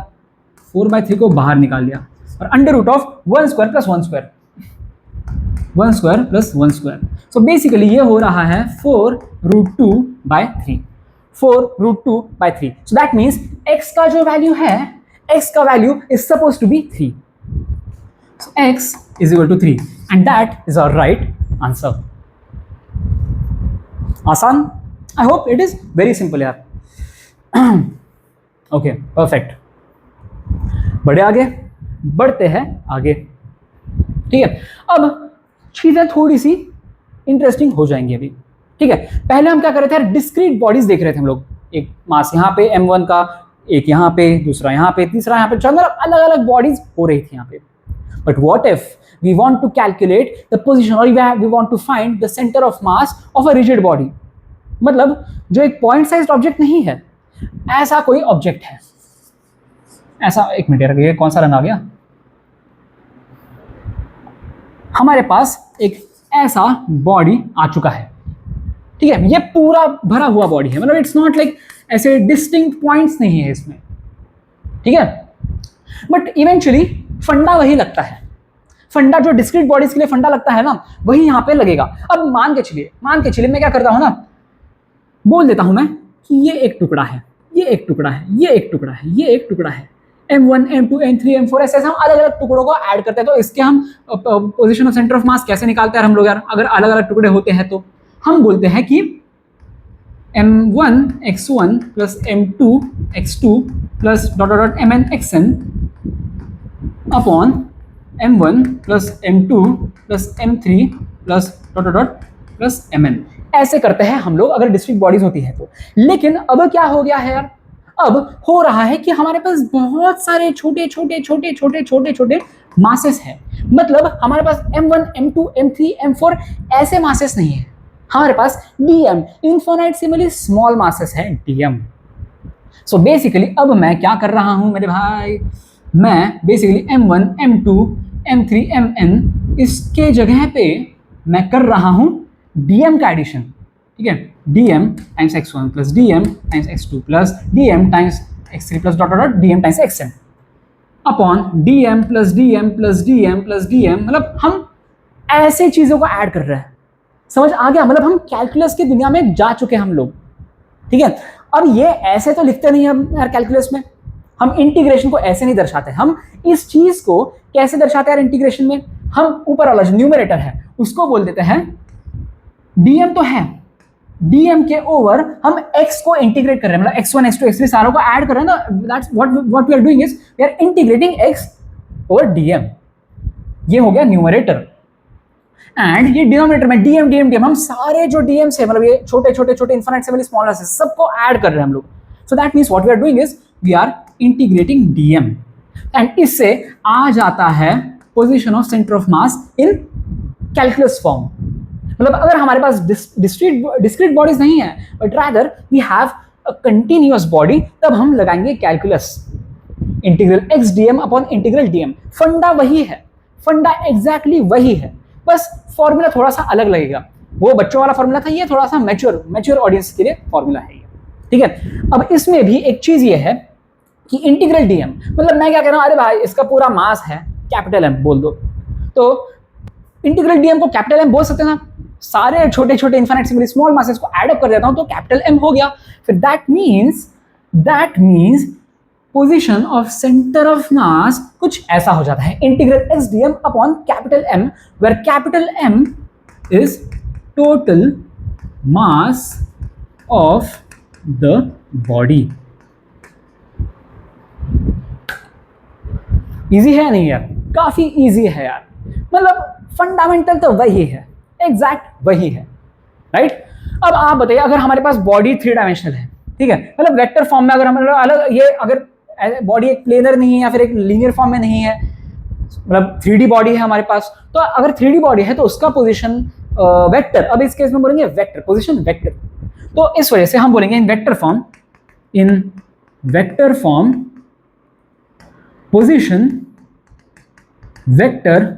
4/3 को बाहर निकाल लिया, और under root of 1 square plus 1 square, 1 square plus 1 square. So basically ये हो रहा है 4√2/3, 4√2/3। सो दैट मीन्स x का जो वैल्यू है, x का value is suppose to be 3, so x is equal to 3, and that is our right answer. आसान, आई hope it is very simple यार। ओके परफेक्ट, बढ़े आगे, बढ़ते हैं आगे। ठीक है, अब चीजें थोड़ी सी इंटरेस्टिंग हो जाएंगी अभी। ठीक है, पहले हम क्या कर रहे थे, डिस्क्रीट बॉडीज देख रहे थे हम लोग, एक मास यहाँ पे m1 का, एक यहाँ पे, दूसरा यहाँ पे, तीसरा यहाँ पे, चलो अलग अलग बॉडीज हो रही थी यहाँ पे। But what if we want to calculate the position और we want to find the centre of mass of a rigid body, मतलब जो एक पॉइंट साइज्ड ऑब्जेक्ट नहीं है, ऐसा कोई ऑब्जेक्ट है, ऐसा, एक मिनट यार, ये कौन सा रंग आ गया, हमारे पास एक ऐसा बॉडी आ चुका है। ठीक है, ये पूरा भरा हुआ बॉडी है, मतलब इट्स नॉट लाइक ऐसे डिस्टिंक्ट पॉइंट्स नहीं है इसमें। ठीक है, बट इवेंचुअली फंडा वही लगता है, फंडा जो डिस्क्रीट बॉडीज के लिए फंडा लगता है ना, वही यहां पे लगेगा। अब मान के चलिए मैं क्या करता हूं ना, बोल देता हूं मैं कि ये एक टुकड़ा है, ये एक टुकड़ा है, ये एक टुकड़ा है, ये एक टुकड़ा है, M1, M2, M3, M4 ऐसे हम अलग अलग टुकड़ों को ऐड करते हैं। तो इसके हम पोजीशन ऑफ सेंटर ऑफ मास कैसे निकालते हैं हम लोग यार, अगर अलग अलग टुकड़े होते हैं तो हम बोलते हैं कि M1 x1 plus M2 x2 plus dot dot Mn xn upon M1 plus M2 plus M3 plus dot dot plus Mn, ऐसे करते हैं हम लोग अगर डिस्क्रीट बॉडीज होती है तो। लेकिन अब क्या हो गया है यार, अब हो रहा है कि हमारे पास बहुत सारे छोटे छोटे छोटे छोटे छोटे छोटे मासेस हैं, मतलब हमारे पास M1, M2, M3, M4 ऐसे मासेस नहीं है, हमारे पास dm इनफाइनाइटेसिमली स्मॉल मासेस है dm। सो बेसिकली अब मैं क्या कर रहा हूं मेरे भाई, मैं basically M1, M2, M3, Mn इसके जगह पे मैं कर रहा हूं dm का एडिशन। ठीक है, dm times x1 plus dm times x2 plus dm times x3 plus dot dot dm times xn upon dm plus dm plus dm plus dm, मतलब हम ऐसे चीजों को ऐड कर रहे हैं। समझ आ गया, मतलब हम कैलकुलस की दुनिया में जा चुके हैं हम लोग। ठीक है, अब ये ऐसे तो लिखते नहीं हम यार कैलकुलस में, हम इंटीग्रेशन को ऐसे नहीं दर्शाते, हम इस चीज को कैसे दर्शाते हैं यार इंटीग्रेशन में, हम ऊपर वाला जो न्यूमरेटर है उसको बोल देते हैं dm, तो है dm के ओवर हम x को इंटीग्रेट कर रहे हैं, मतलब x1 x2 x3 सारों को ऐड कर रहे हैं ना, that's what we are doing is we are integrating x over dm, ये हो गया न्यूमरेटर। एंड ये डिनोमिनेटर में dm dm dm, हम सारे जो dm है, मतलब ये छोटे छोटे छोटे इनफाइनाइटेसिमली स्मॉल से सबको ऐड कर रहे हैं हम लोग। So that means what we are doing is we are integrating dm, and इससे आ जाता है position of centre of mass in calculus form. मतलब अगर हमारे पास डिस्क्रीट बॉडीज नहीं है, but rather we have a continuous body, तब हम लगाएंगे calculus, integral x dm upon integral dm। Funda वही है, फंडा एग्जैक्टली वही है, बस फॉर्मूला थोड़ा सा अलग लगेगा। वो बच्चों वाला फॉर्मूला था, ये थोड़ा सा मैच्योर ऑडियंस के लिए फॉर्मूला है ये। ठीक है, अब इसमें भी एक चीज ये है कि इंटीग्रल dm, मतलब मैं क्या कह रहा हूं, अरे भाई इसका पूरा मास है कैपिटल M बोल दो, तो इंटीग्रल dm को कैपिटल M बोल सकते हैं ना, सारे छोटे छोटे इनफाइनाइटेसिमली स्मॉल मासेस को ऐड अप कर देता हूं तो कैपिटल M हो गया। फिर that means position of centre of mass कुछ ऐसा हो जाता है, integral x dm upon capital M, where capital M is total mass of the body. Easy है नहीं यार, काफी इजी है यार, मतलब फंडामेंटल तो वही है, एग्जैक्ट वही है, राइट। अब आप बताइए, अगर हमारे पास बॉडी 3 डायमेंशनल है, ठीक है, मतलब वेक्टर फॉर्म में, अगर हमारे अलग ये अगर बॉडी एक प्लेनर नहीं है या फिर एक लीनियर फॉर्म में नहीं है, मतलब 3D बॉडी है हमारे पास, तो अगर 3D बॉडी है तो उसका पोजीशन वेक्टर, अब इस केस में बोलेंगे वेक्टर, पोजीशन वेक्टर, तो इस वजह से हम बोलेंगे इन vector form position vector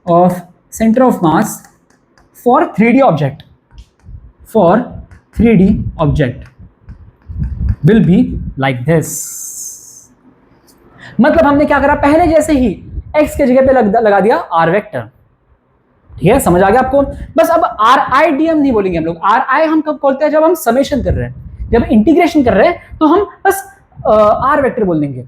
of centre of mass for 3D object will be like this. मतलब हमने क्या करा, पहले जैसे ही x के जगह पे लगा दिया r वेक्टर, ठीक है, समझ आ गया आपको। बस अब ri dm नहीं बोलेंगे हम लोग, ri हम कब बोलते हैं, जब हम समेशन कर रहे हैं, जब इंटीग्रेशन कर रहे हैं तो हम बस r वेक्टर बोल देंगे,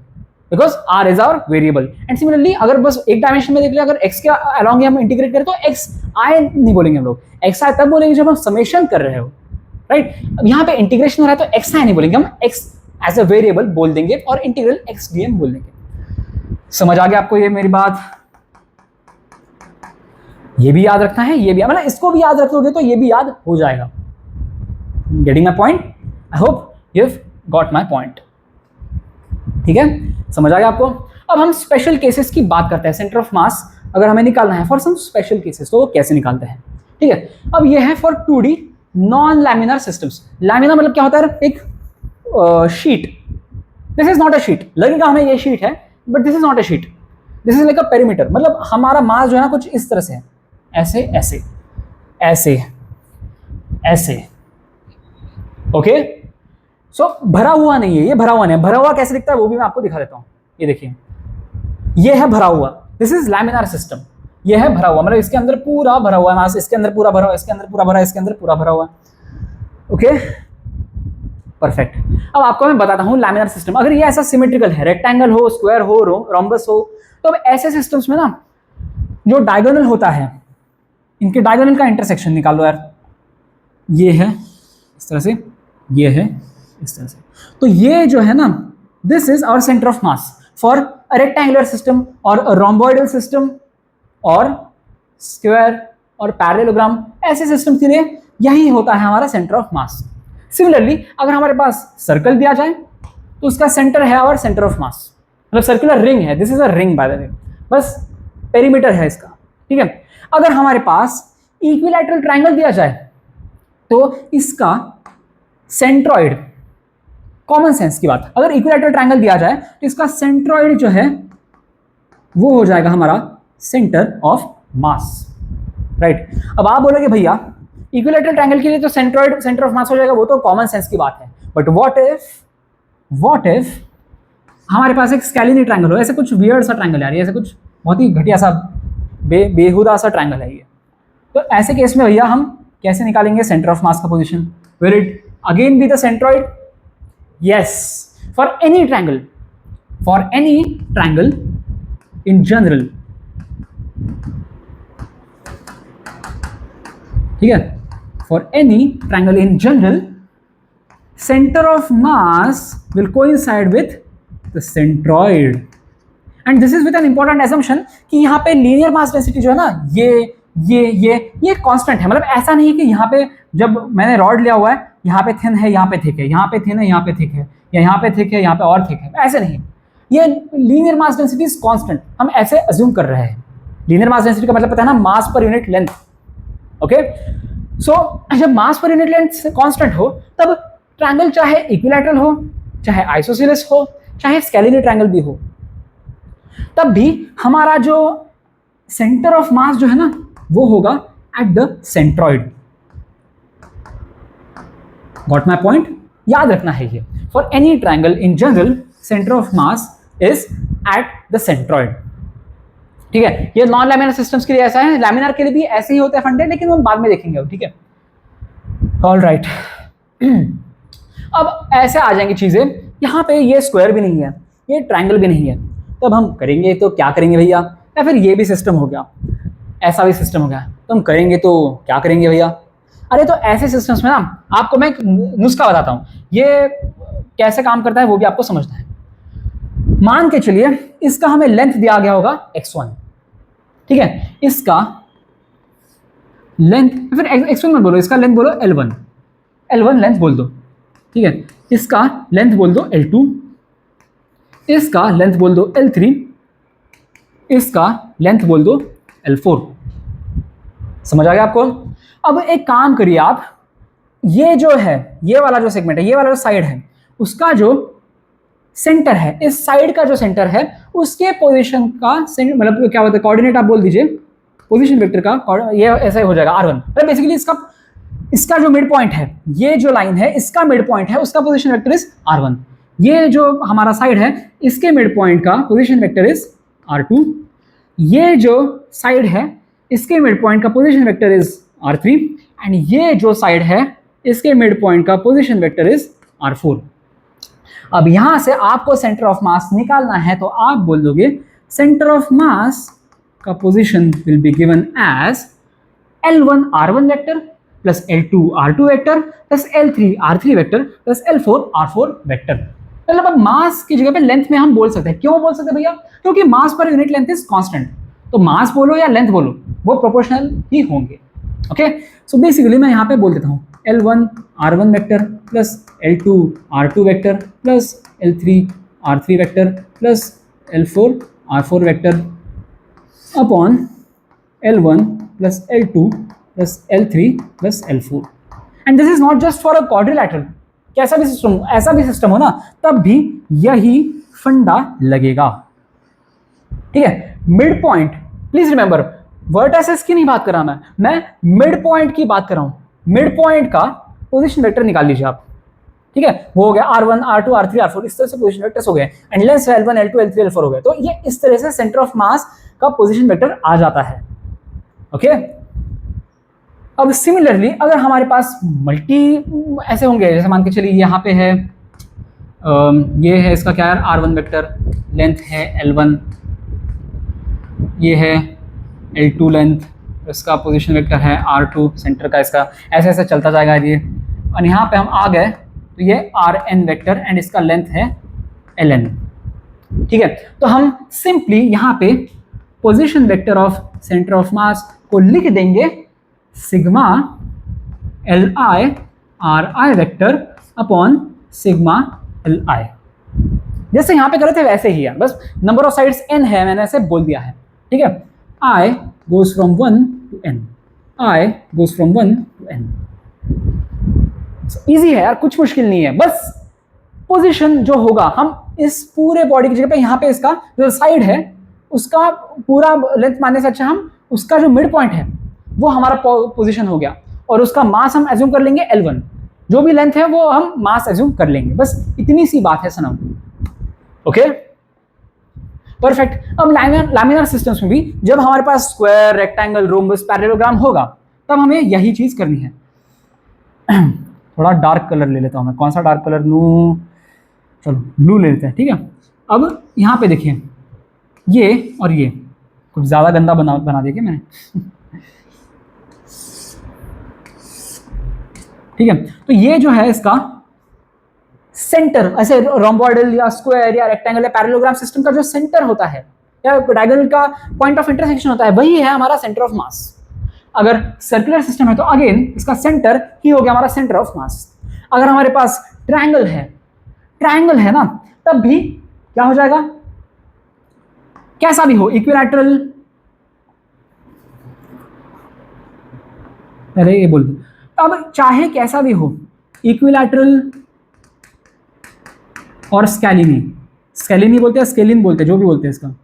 because r is our variable. And similarly अगर बस एक डायमेंशन में देख लिया, अगर x के अलॉन्ग हम इंटीग्रेट करें तो xi नहीं बोलेंगे हम लोग, xi तब बोलेंगे जब हम समेशन कर रहे हो, राइट। अब यहाँ पे इंटीग्रेशन हो रहा है तो xi नहीं बोलेंगे हम, एज अ वेरिएबल बोल देंगे और इंटीग्रल एक्स डी एम बोल देंगे। समझ आ गया आपको ये मेरी बात? ये भी याद रखना है, ये भी, मतलब इसको भी याद रखोगे तो ये भी याद हो जाएगा। Getting my point? I hope you have got my point. ठीक है, समझ आ गया आपको? अब हम स्पेशल केसेस की बात करते हैं। सेंटर ऑफ मास अगर हमें निकालना है फॉर सम स्पेशल केसेस, तो कैसे निकालते हैं? ठीक है, अब ये है for 2D non laminar systems. Laminar मतलब क्या होता है? एक sheet. This is not a sheet, लगेगा हमें ये शीट है, but this is not a sheet, this is like a perimeter. मतलब हमारा मास जो है ना कुछ इस तरह से है, ऐसे ऐसे ऐसे ऐसे। ओके, सो भरा हुआ नहीं है, ये भरा हुआ नहीं है। भरा हुआ कैसे दिखता है वो भी मैं आपको दिखा देता हूं। ये देखिए, ये है भरा हुआ, दिस इज लैमिनार सिस्टम। ये है भरा हुआ, मतलब इसके अंदर पूरा भरा हुआ है मास, इसके अंदर पूरा भरा हुआ, इसके अंदर पूरा भरा है, इसके अंदर पूरा भरा हुआ। Okay, perfect. अब आपको मैं बताता हूं लैमिनार सिस्टम। अगर ये ऐसा सिमेट्रिकल है, रेक्टेंगल हो, स्क्वायर हो, रोम्बस हो, तो अब ऐसे सिस्टम्स में ना जो डायगोनल होता है, इनके डायगोनल का इंटरसेक्शन निकालो यार। ये है इस तरह से, ये है इस तरह से, तो ये जो है ना, this is our centre of mass for a rectangular system or a rhomboidal system or square or parallelogram, ऐसे सिस्टम के लिए यही होता है हमारा सेंटर ऑफ मास। सिमिलरली अगर हमारे पास सर्कल दिया जाए तो उसका सेंटर है आवर सेंटर ऑफ मास, मतलब सर्कुलर रिंग है, this is a ring by the way, बस पेरीमीटर है इसका। ठीक है, अगर हमारे पास इक्विलैटरल ट्रायंगल दिया जाए तो इसका सेंट्रॉइड, कॉमन सेंस की बात, अगर इक्विलैटरल ट्रायंगल दिया जाए तो इसका सेंट्रॉइड जो है वो हो जाएगा हमारा सेंटर ऑफ मास, राइट। अब आप बोलोगे भैया इक्विलैटरल ट्रायंगल के लिए तो सेंट्रॉइड सेंटर ऑफ मास हो जाएगा, वो तो कॉमन सेंस की बात है, बट व्हाट इफ हमारे पास एक स्केलिनी ट्रायंगल हो, ऐसे कुछ वियर्ड सा ट्रायंगल है, ऐसे कुछ बहुत ही घटिया सा बेहुदा सा ट्रायंगल है ये, तो ऐसे केस में भैया हम कैसे निकालेंगे सेंटर ऑफ मास का position? Will it again be the centroid? Yes, for any triangle in general, ठीक है, for any triangle in general centre of mass will coincide with the centroid. And this is with an important assumption कि यहाँ पे linear mass density जो है ना, ये constant है। मतलब ऐसा नहीं है कि यहाँ पे जब मैंने रॉड लिया हुआ है, यहाँ पे थिन है, यहाँ पे थिक है, यहाँ पे थिन है, यहाँ पे थिक है, या यहाँ पे थिक है, यहाँ पे और थिक है, ऐसे नहीं। ये linear mass density is constant, हम ऐसे अज्यूम कर रहे हैं। लीनियर मास डेंसिटी का मतलब पता है ना, मास पर यूनिट लेंथ। ओके, सो जब मास पर यूनिट लेंथ कांस्टेंट हो तब ट्रायंगल चाहे इक्विलैटरल हो, चाहे आइसोसेलेस हो, चाहे स्केलिनी ट्रायंगल भी हो, तब भी हमारा जो सेंटर ऑफ मास जो है ना वो होगा at the centroid. Got my point? याद रखना है ये, for any triangle in general centre of mass is at the centroid. ठीक है, ये नॉन लैमिनार सिस्टम्स के लिए ऐसा है, लैमिनार के लिए भी ऐसे ही होते हैं फंडे, लेकिन हम बाद में देखेंगे अब। ठीक है, ऑल राइट। अब ऐसे आ जाएंगी चीजें, यहाँ पे ये स्क्वायर भी नहीं है, ये ट्रायंगल भी नहीं है, तब हम करेंगे तो क्या करेंगे भैया? या फिर ये भी सिस्टम हो गया, ऐसा भी सिस्टम हो गया, तो हम करेंगे तो क्या करेंगे भैया? अरे तो ऐसे सिस्टम्स में ना आपको मैं नुस्खा बताता हूँ, ये कैसे काम करता है वो भी आपको समझना है। मान के चलिए इसका हमें लेंथ दिया गया होगा x1, ठीक है, इसका लेंथ, फिर x1 मत बोलो, इसका लेंथ बोलो L1 लेंथ बोल दो, ठीक है, इसका लेंथ बोल दो L2, इसका लेंथ बोल दो L3, इसका लेंथ बोल दो L4। समझ आ गया आपको? अब एक काम करिए आप, ये जो है, ये वाला जो सेगमेंट है, ये वाला जो साइड है, उसका जो सेंटर है, इस साइड का जो सेंटर है उसके पोजीशन का मतलब क्या होता है, कोऑर्डिनेट आप बोल दीजिए, पोजीशन वेक्टर का ये ऐसा हो जाएगा R1। मतलब बेसिकली इसका जो मिड पॉइंट है, ये जो लाइन है इसका मिड पॉइंट है, उसका पोजीशन वेक्टर इज R1। ये जो हमारा साइड है इसके मिड पॉइंट का पोजीशन वेक्टर इज R2। ये जो साइड है इसके मिड पॉइंट का position vector is R3 and ये जो साइड है इसके मिड पॉइंट का पोजीशन वेक्टर इज R4। अब यहां से आपको सेंटर ऑफ मास निकालना है, तो आप बोल दोगे सेंटर ऑफ मास का position will be given as L1 R1 vector plus L2 R2 vector plus L3 R3 vector plus L4 R4 vector. मतलब अब मास की जगह पे लेंथ में हम बोल सकते हैं। क्यों बोल सकते हैं भैया? क्योंकि मास per unit length is constant. तो मास बोलो या लेंथ बोलो, वो प्रोपोर्शनल ही होंगे। ओके, सो बेसिकली मैं यहाँ पे बोल देता हूँ L1 R1 vector plus L2 R2 vector plus L3 R3 vector plus L4 R4 vector upon L1 plus L2 plus L3 plus L4। And this is not just for a quadrilateral, कैसा भी system, ऐसा भी system हो ना, तब भी यही फंडा लगेगा। ठीक है, mid point, please remember vertices की नहीं बात कर रहा मैं मिड पॉइंट की बात कर रहा हूं। मिड पॉइंट का पोजीशन वेक्टर निकाल लीजिए आप। ठीक है, वो हो गया R1 R2 R3 R4, इस तरह से पोजीशन वेक्टर्स हो गए। And lens L1 L2 L3 L4 हो गए। तो ये इस तरह से सेंटर ऑफ मास का पोजीशन वेक्टर आ जाता है। ओके, अब सिमिलरली अगर हमारे पास मल्टी ऐसे होंगे, जैसे मान के चलिए यहाँ पे है ये है इसका क्या है R1 वेक्टर, लेंथ है L1, ये है L2 लेंथ, इसका पोजीशन वेक्टर है R2 सेंटर का, इसका ऐसे ऐसे चलता जाएगा ये। और यहाँ पे हम आ गए तो ये Rn वेक्टर एंड इसका लेंथ है Ln। ठीक है, तो हम सिंपली यहाँ पे position vector of centre of मास को लिख देंगे sigma Li Ri vector upon sigma Li। जैसे यहाँ पे कर रहे थे वैसे ही है, बस नंबर ऑफ साइड्स n है, मैंने ऐसे बोल दिया है। ठीक है, I goes from 1 to n, I goes from 1 to n। Easy है यार, कुछ मुश्किल नहीं है। बस पोजीशन जो होगा, हम इस पूरे बॉडी की जगह पे यहाँ पे इसका जो साइड है उसका पूरा लेंथ मानने से अच्छा हम उसका जो मिड पॉइंट है वो हमारा पोजीशन हो गया, और उसका मास हम एज्यूम कर लेंगे L1, जो भी लेंथ है वो हम मास एज्यूम कर लेंगे। बस इतनी सी बात है सनम। Okay, perfect. अब लैमिनार सिस्टम्स में भी जब हमारे पास स्क्वायर, रेक्टेंगल, रोम्बस, पैरेललोग्राम होगा तब हमें यही चीज करनी है। थोड़ा डार्क कलर ले लेता हूं मैं, कौन सा डार्क कलर लूं, चलो ब्लू ले लेते हैं। ठीक है, अब यहाँ पे देखिए ये और ये कुछ ज्यादा गंदा बना दिया क्या मैंने? ठीक है, तो ये जो है इसका सेंटर, ऐसे रोम्बॉइडल या स्क्वायर या रेक्टेंगल या पैरेललोग्राम सिस्टम का जो सेंटर होता है या डायगोनल का पॉइंट ऑफ इंटरसेक्शन होता है, वही है हमारा सेंटर ऑफ मास। अगर सर्कुलर सिस्टम है तो अगेन इसका सेंटर ही हो गया हमारा सेंटर ऑफ मास। अगर हमारे पास ट्रायंगल है ना, तब भी क्या हो जाएगा, कैसा भी हो, इक्विलैटरल, अरे ये बोल दो, अब चाहे कैसा भी हो, इक्विलैटरल और स्केलिनी बोलते हैं, स्केलिन बोलते हैं, जो भी बोलते हैं इसका,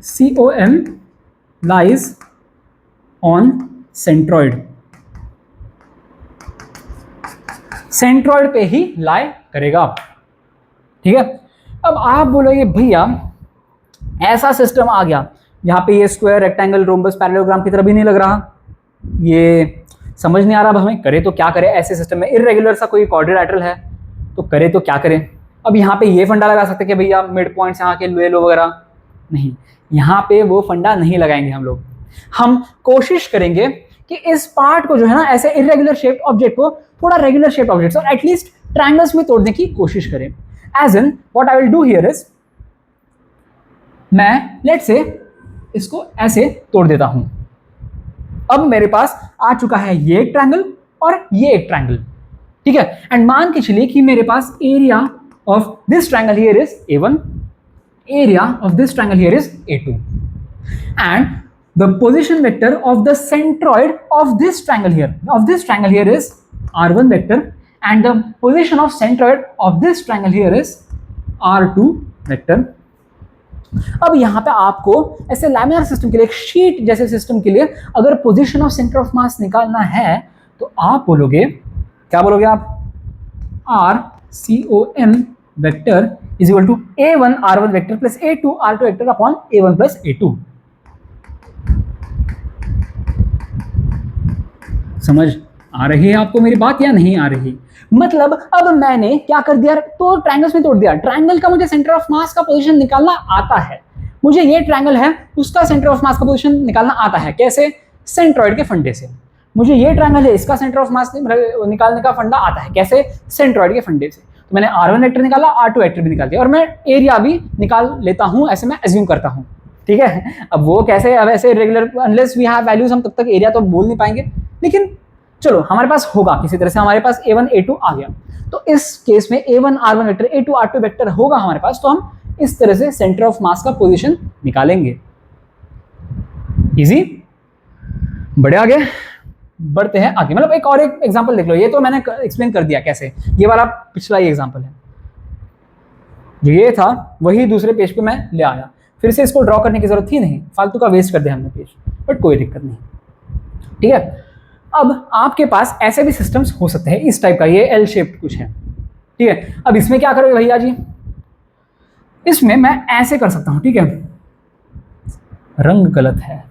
COM lies on centroid, centroid पे ही लाई करेगा। ठीक है, अब आप बोलोगे भैया ऐसा सिस्टम आ गया यहाँ पे ये स्क्वायर, रेक्टेंगल, रोम्बस, पैरेललोग्राम की तरह भी नहीं लग रहा, ये समझ नहीं आ रहा, अब हमें करे तो क्या करें ऐसे सिस्टम में। इर्रेगुलर सा कोई क्वाड्रिलैटरल है तो करे तो क्या करें। अब यहाँ पे ये फंडा लगा सकते हैं कि भैया मिड पॉइंट्स यहाँ के ले लो वगैरह, नहीं, यहाँ पे वो फंडा नहीं लगाएंगे हम लोग। हम कोशिश करेंगे कि इस पार्ट को जो है ना, ऐसे इर्रेगुलर शेप्ड ऑब्जेक्ट को थोड़ा रेगुलर शेप्ड ऑब्जेक्ट्स और एटलीस्ट ट्रायंगल्स में तोड़ने की कोशिश करें। As in what I will do here is, मैं लेट्स से इसको ऐसे तोड़ देता हूं। अब मेरे पास आ चुका है ये एक ट्रायंगल और ये एक ट्रायंगल। ठीक है, एंड मान के चलिए कि मेरे पास area of this triangle here is A1, area of this triangle here is A2, and the position vector of the centroid of this triangle here is R1 vector, and the position of centroid of this triangle here is R2 vector। अब यहाँ पे आपको ऐसे laminar system के लिए, एक sheet जैसे system के लिए अगर position of centre of mass निकालना है तो आप बोलोगे, क्या बोलोगे आप, RCOM vector is equal to A1 R1 vector plus A2 R2 vector upon A1 plus A2। समझ आ रही है आपको मेरी बात या नहीं आ रही? मतलब अब मैंने क्या कर दिया, तो ट्रायंगल्स में तोड़ दिया। ट्रायंगल का मुझे सेंटर ऑफ मास का पोजीशन निकालना आता है, मुझे ये ट्रायंगल है उसका सेंटर ऑफ मास का पोजीशन निकालना आता है। कैसे? सेंट्रॉइड के फंडे से। मुझे ये ट्रायंगल है इसका सेंटर ऑफ मास निकालने का फंडा आता है। कैसे? सेंट्रॉइड के फंडे से। तो मैंने R1 वेक्टर निकाला, R2 वेक्टर भी निकाल दिया, और मैं एरिया भी निकाल लेता हूं, ऐसे मैं एज्यूम करता हूं, ठीक है। अब वो कैसे, अब ऐसे regular unless we have values, हम तब तक एरिया तो बोल नहीं पाएंगे, लेकिन चलो हमारे पास होगा किसी तरह से, हमारे पास A1 A2 आ गया। तो इस केस में A1 R1 vector, A2 R2 vector होगा हमारे पास, तो हम इस तरह से सेंटर ऑफ मास का पोजीशन निकालेंगे। इजी, बढ़े आगे, बढ़ते हैं आगे। मतलब एक और एक एग्जांपल देख लो, ये तो मैंने एक्सप्लेन कर दिया कैसे, ये वाला पिछला ही एग्जांपल है, जो ये था वही दूसरे पेज पे मैं ले आया, फिर से इसको ड्रॉ करने की जरूरत थी नहीं, फालतू का वेस्ट कर दिया हमने पेज, बट कोई दिक्कत नहीं, ठीक है। अब आपके पास ऐसे भी सिस्टम्स हो सकते हैं इस टाइप का, ये एल शेप्ड कुछ है, ठीक है। अब इसमें क्या करोगे भैया जी, इसमें मैं ऐसे कर सकता हूं, ठीक है, रंग गलत है,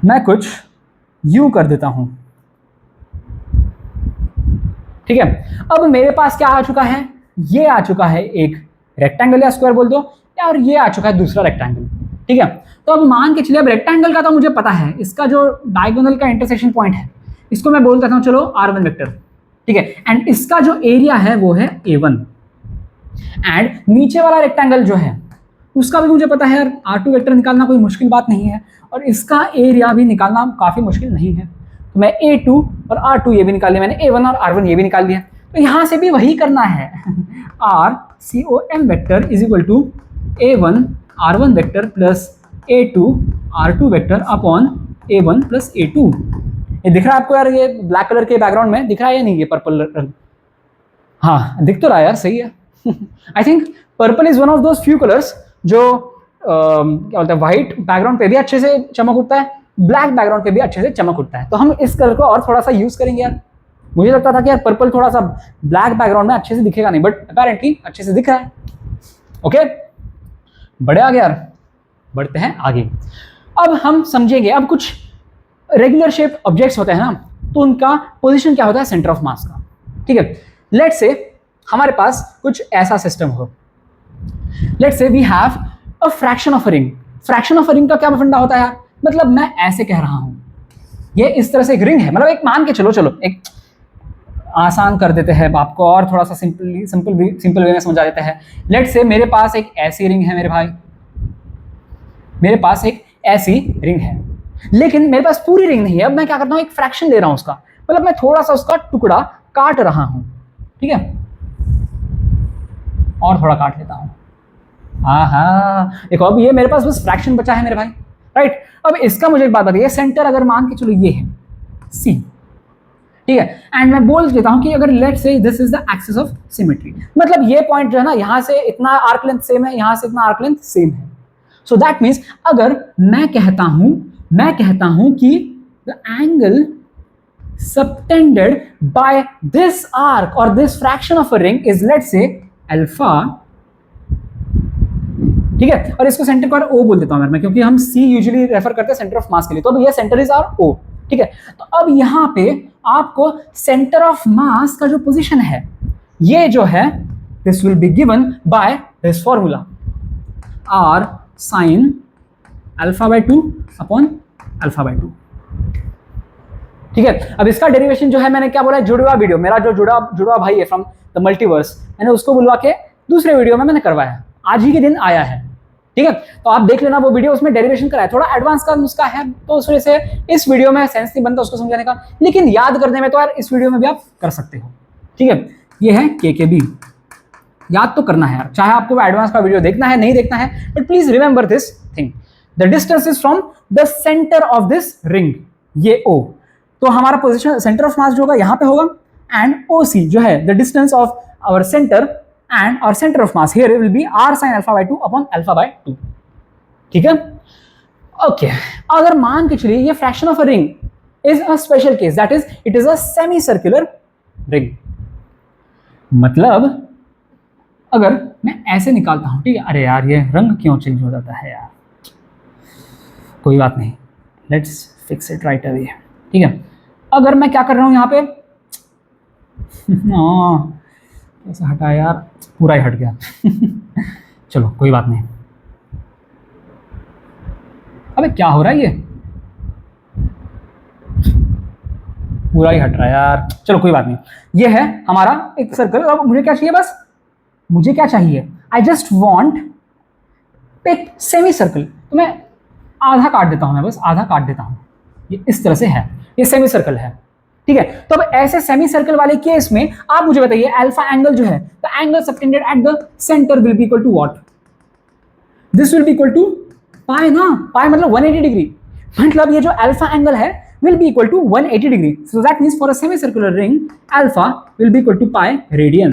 मैं कुछ यूं कर देता हूं, ठीक है। अब मेरे पास क्या आ चुका है, ये आ चुका है एक रेक्टेंगल या स्क्वायर बोल दो, और ये आ चुका है दूसरा रेक्टेंगल, ठीक है। तो अब मान के चलिए, अब रेक्टेंगल का तो मुझे पता है, इसका जो डायगोनल का इंटरसेक्शन पॉइंट है इसको मैं बोल देता हूं चलो R1 वेक्टर, ठीक है, एंड इसका जो एरिया है वो है A1, एंड नीचे वाला रेक्टेंगल जो है उसका भी मुझे पता है यार, R2 वेक्टर निकालना कोई मुश्किल बात नहीं है, और इसका एरिया भी निकालना काफी मुश्किल नहीं है। तो मैं A2 और R2 ये भी निकाल लिया मैंने, A1 और R1 ये भी निकाल दिया, तो यहां से भी वही करना है, RCOM vector is equal to A1 R1 vector plus A2 R2 vector upon A1 plus A2। ये दिख रहा है आपको यार, ये ब्लैक कलर के बैकग्राउंड में दिख रहा है या नहीं, ये पर्पल रंग, हाँ दिख तो रहा है यार, सही है। I think purple is one of those few colours जो क्या बोलते हैं, व्हाइट बैकग्राउंड पे भी अच्छे से चमक उठता है, ब्लैक बैकग्राउंड पे भी अच्छे से चमक उठता है, तो हम इस कलर को और थोड़ा सा यूज करेंगे यार। मुझे लगता था कि यार पर्पल थोड़ा सा ब्लैक बैकग्राउंड में अच्छे से दिखेगा नहीं, बट अपेरेंटली अच्छे से दिख रहा है। ओके, बढ़े आगे यार, बढ़ते हैं आगे। अब हम समझेंगे, अब कुछ रेगुलर शेप ऑब्जेक्ट्स होते हैं ना, तो उनका पोजीशन क्या होता है सेंटर ऑफ मास का, ठीक है। लेट्स से हमारे पास कुछ ऐसा सिस्टम हो, let's say we have a fraction of a ring. Fraction of a ring का क्या फंडा होता है यार, मतलब मैं ऐसे कह रहा हूं, ये इस तरह से एक रिंग है, मतलब एक मान के चलो एक आसान कर देते हैं आपको, और थोड़ा सा सिंपल वे में समझा देते हैं। लेट्स से मेरे पास एक ऐसी रिंग है मेरे भाई, मेरे पास एक ऐसी रिंग है, लेकिन मेरे पास पूरी रिंग नहीं है। अब मैं क्या करता हूं, एक फ्रैक्शन ले रहा हूं उसका, मतलब मैं थोड़ा सा उसका टुकड़ा काट रहा हूं, ठीक है, और थोड़ा काट लेता हूं, हाँ देखो अब ये मेरे पास बस फ्रैक्शन बचा है मेरे भाई, राइट। अब इसका मुझे एक बात बताइए, सेंटर अगर मान के चलो ये है C, ठीक है, एंड मैं बोल देता हूं कि अगर let's say this is the axis of symmetry, मतलब ये पॉइंट जो है ना, यहां से इतना आर्क लेंथ सेम है, यहां से इतना आर्क लेंथ सेम है। सो दैट मीन्स अगर मैं कहता हूं कि the angle subtended by this arc or this fraction of a ring is let's say alpha, ठीक है, और इसको सेंटर का O बोल देता हूं मैं, क्योंकि हम C यूजुअली रेफर करते हैं सेंटर ऑफ मास के लिए, तो अब ये सेंटर इज आवर O, ठीक है। तो अब यहां पे आपको सेंटर ऑफ मास का जो पोजीशन है, ये जो है this will be given by this formula R sin alpha by 2 upon alpha by 2, ठीक है। अब इसका डेरिवेशन जो है, मैंने क्या बोला, जुड़वा वीडियो, मेरा जो जुड़वा भाई है फ्रॉम द मल्टीवर्स, मैंने उसको बुलवा के दूसरे वीडियो में मैंने करवाया, आज ही के दिन आया है, ठीक है। तो आप देख लेना वो वीडियो, उसमें डेरिवेशन कराया, थोड़ा एडवांस का नुस्खा है, तो उस वजह से इस वीडियो में सेंस नहीं बनता उसको समझाने का, लेकिन याद करने में तो यार इस वीडियो में भी आप कर सकते हो, ठीक है। ये है KKB, याद तो करना है यार, चाहे आपको एडवांस का वीडियो देखना है नहीं देखना है, but please remember this thing, the distance is from the centre of this ring, ये O, तो हमारा पोजीशन सेंटर ऑफ मास जो होगा यहां पे होगा, एंड OC जो है the distance of our centre and our centre of mass here will be R sin alpha by 2 upon alpha by 2, ठीक है। ओके, अगर मान के चलिए ये fraction of a ring is a special case, that is it is a semi circular ring, मतलब अगर मैं ऐसे निकालता हूं, ठीक है, अरे यार ये रंग क्यों चेंज हो जाता है यार, कोई बात नहीं, let's fix it right away, ठीक है। अगर मैं क्या कर रहा हूं यहां पे, कैसे हटा यार, पूरा ही हट गया चलो कोई बात नहीं। अबे क्या हो रहा है ये, पूरा ही हट रहा है यार, चलो कोई बात नहीं। ये है हमारा एक सर्कल। अब मुझे क्या चाहिए, बस मुझे क्या चाहिए, आई जस्ट वॉन्ट एक सेमी सर्कल। तो मैं आधा काट देता हूं, मैं बस आधा काट देता हूं, ये इस तरह से है, ये सेमी सर्कल है, ठीक है। तो अब ऐसे सेमी सर्कल वाले केस में आप मुझे बताइए अल्फा एंगल जो है, the angle subtended at the centre will be equal to what, this will be equal to pi ना, पाई मतलब 180 डिग्री, मतलब ये जो अल्फा एंगल है will be equal to 180 degree. So that means for a semicircular ring, alpha will be equal to pi radian.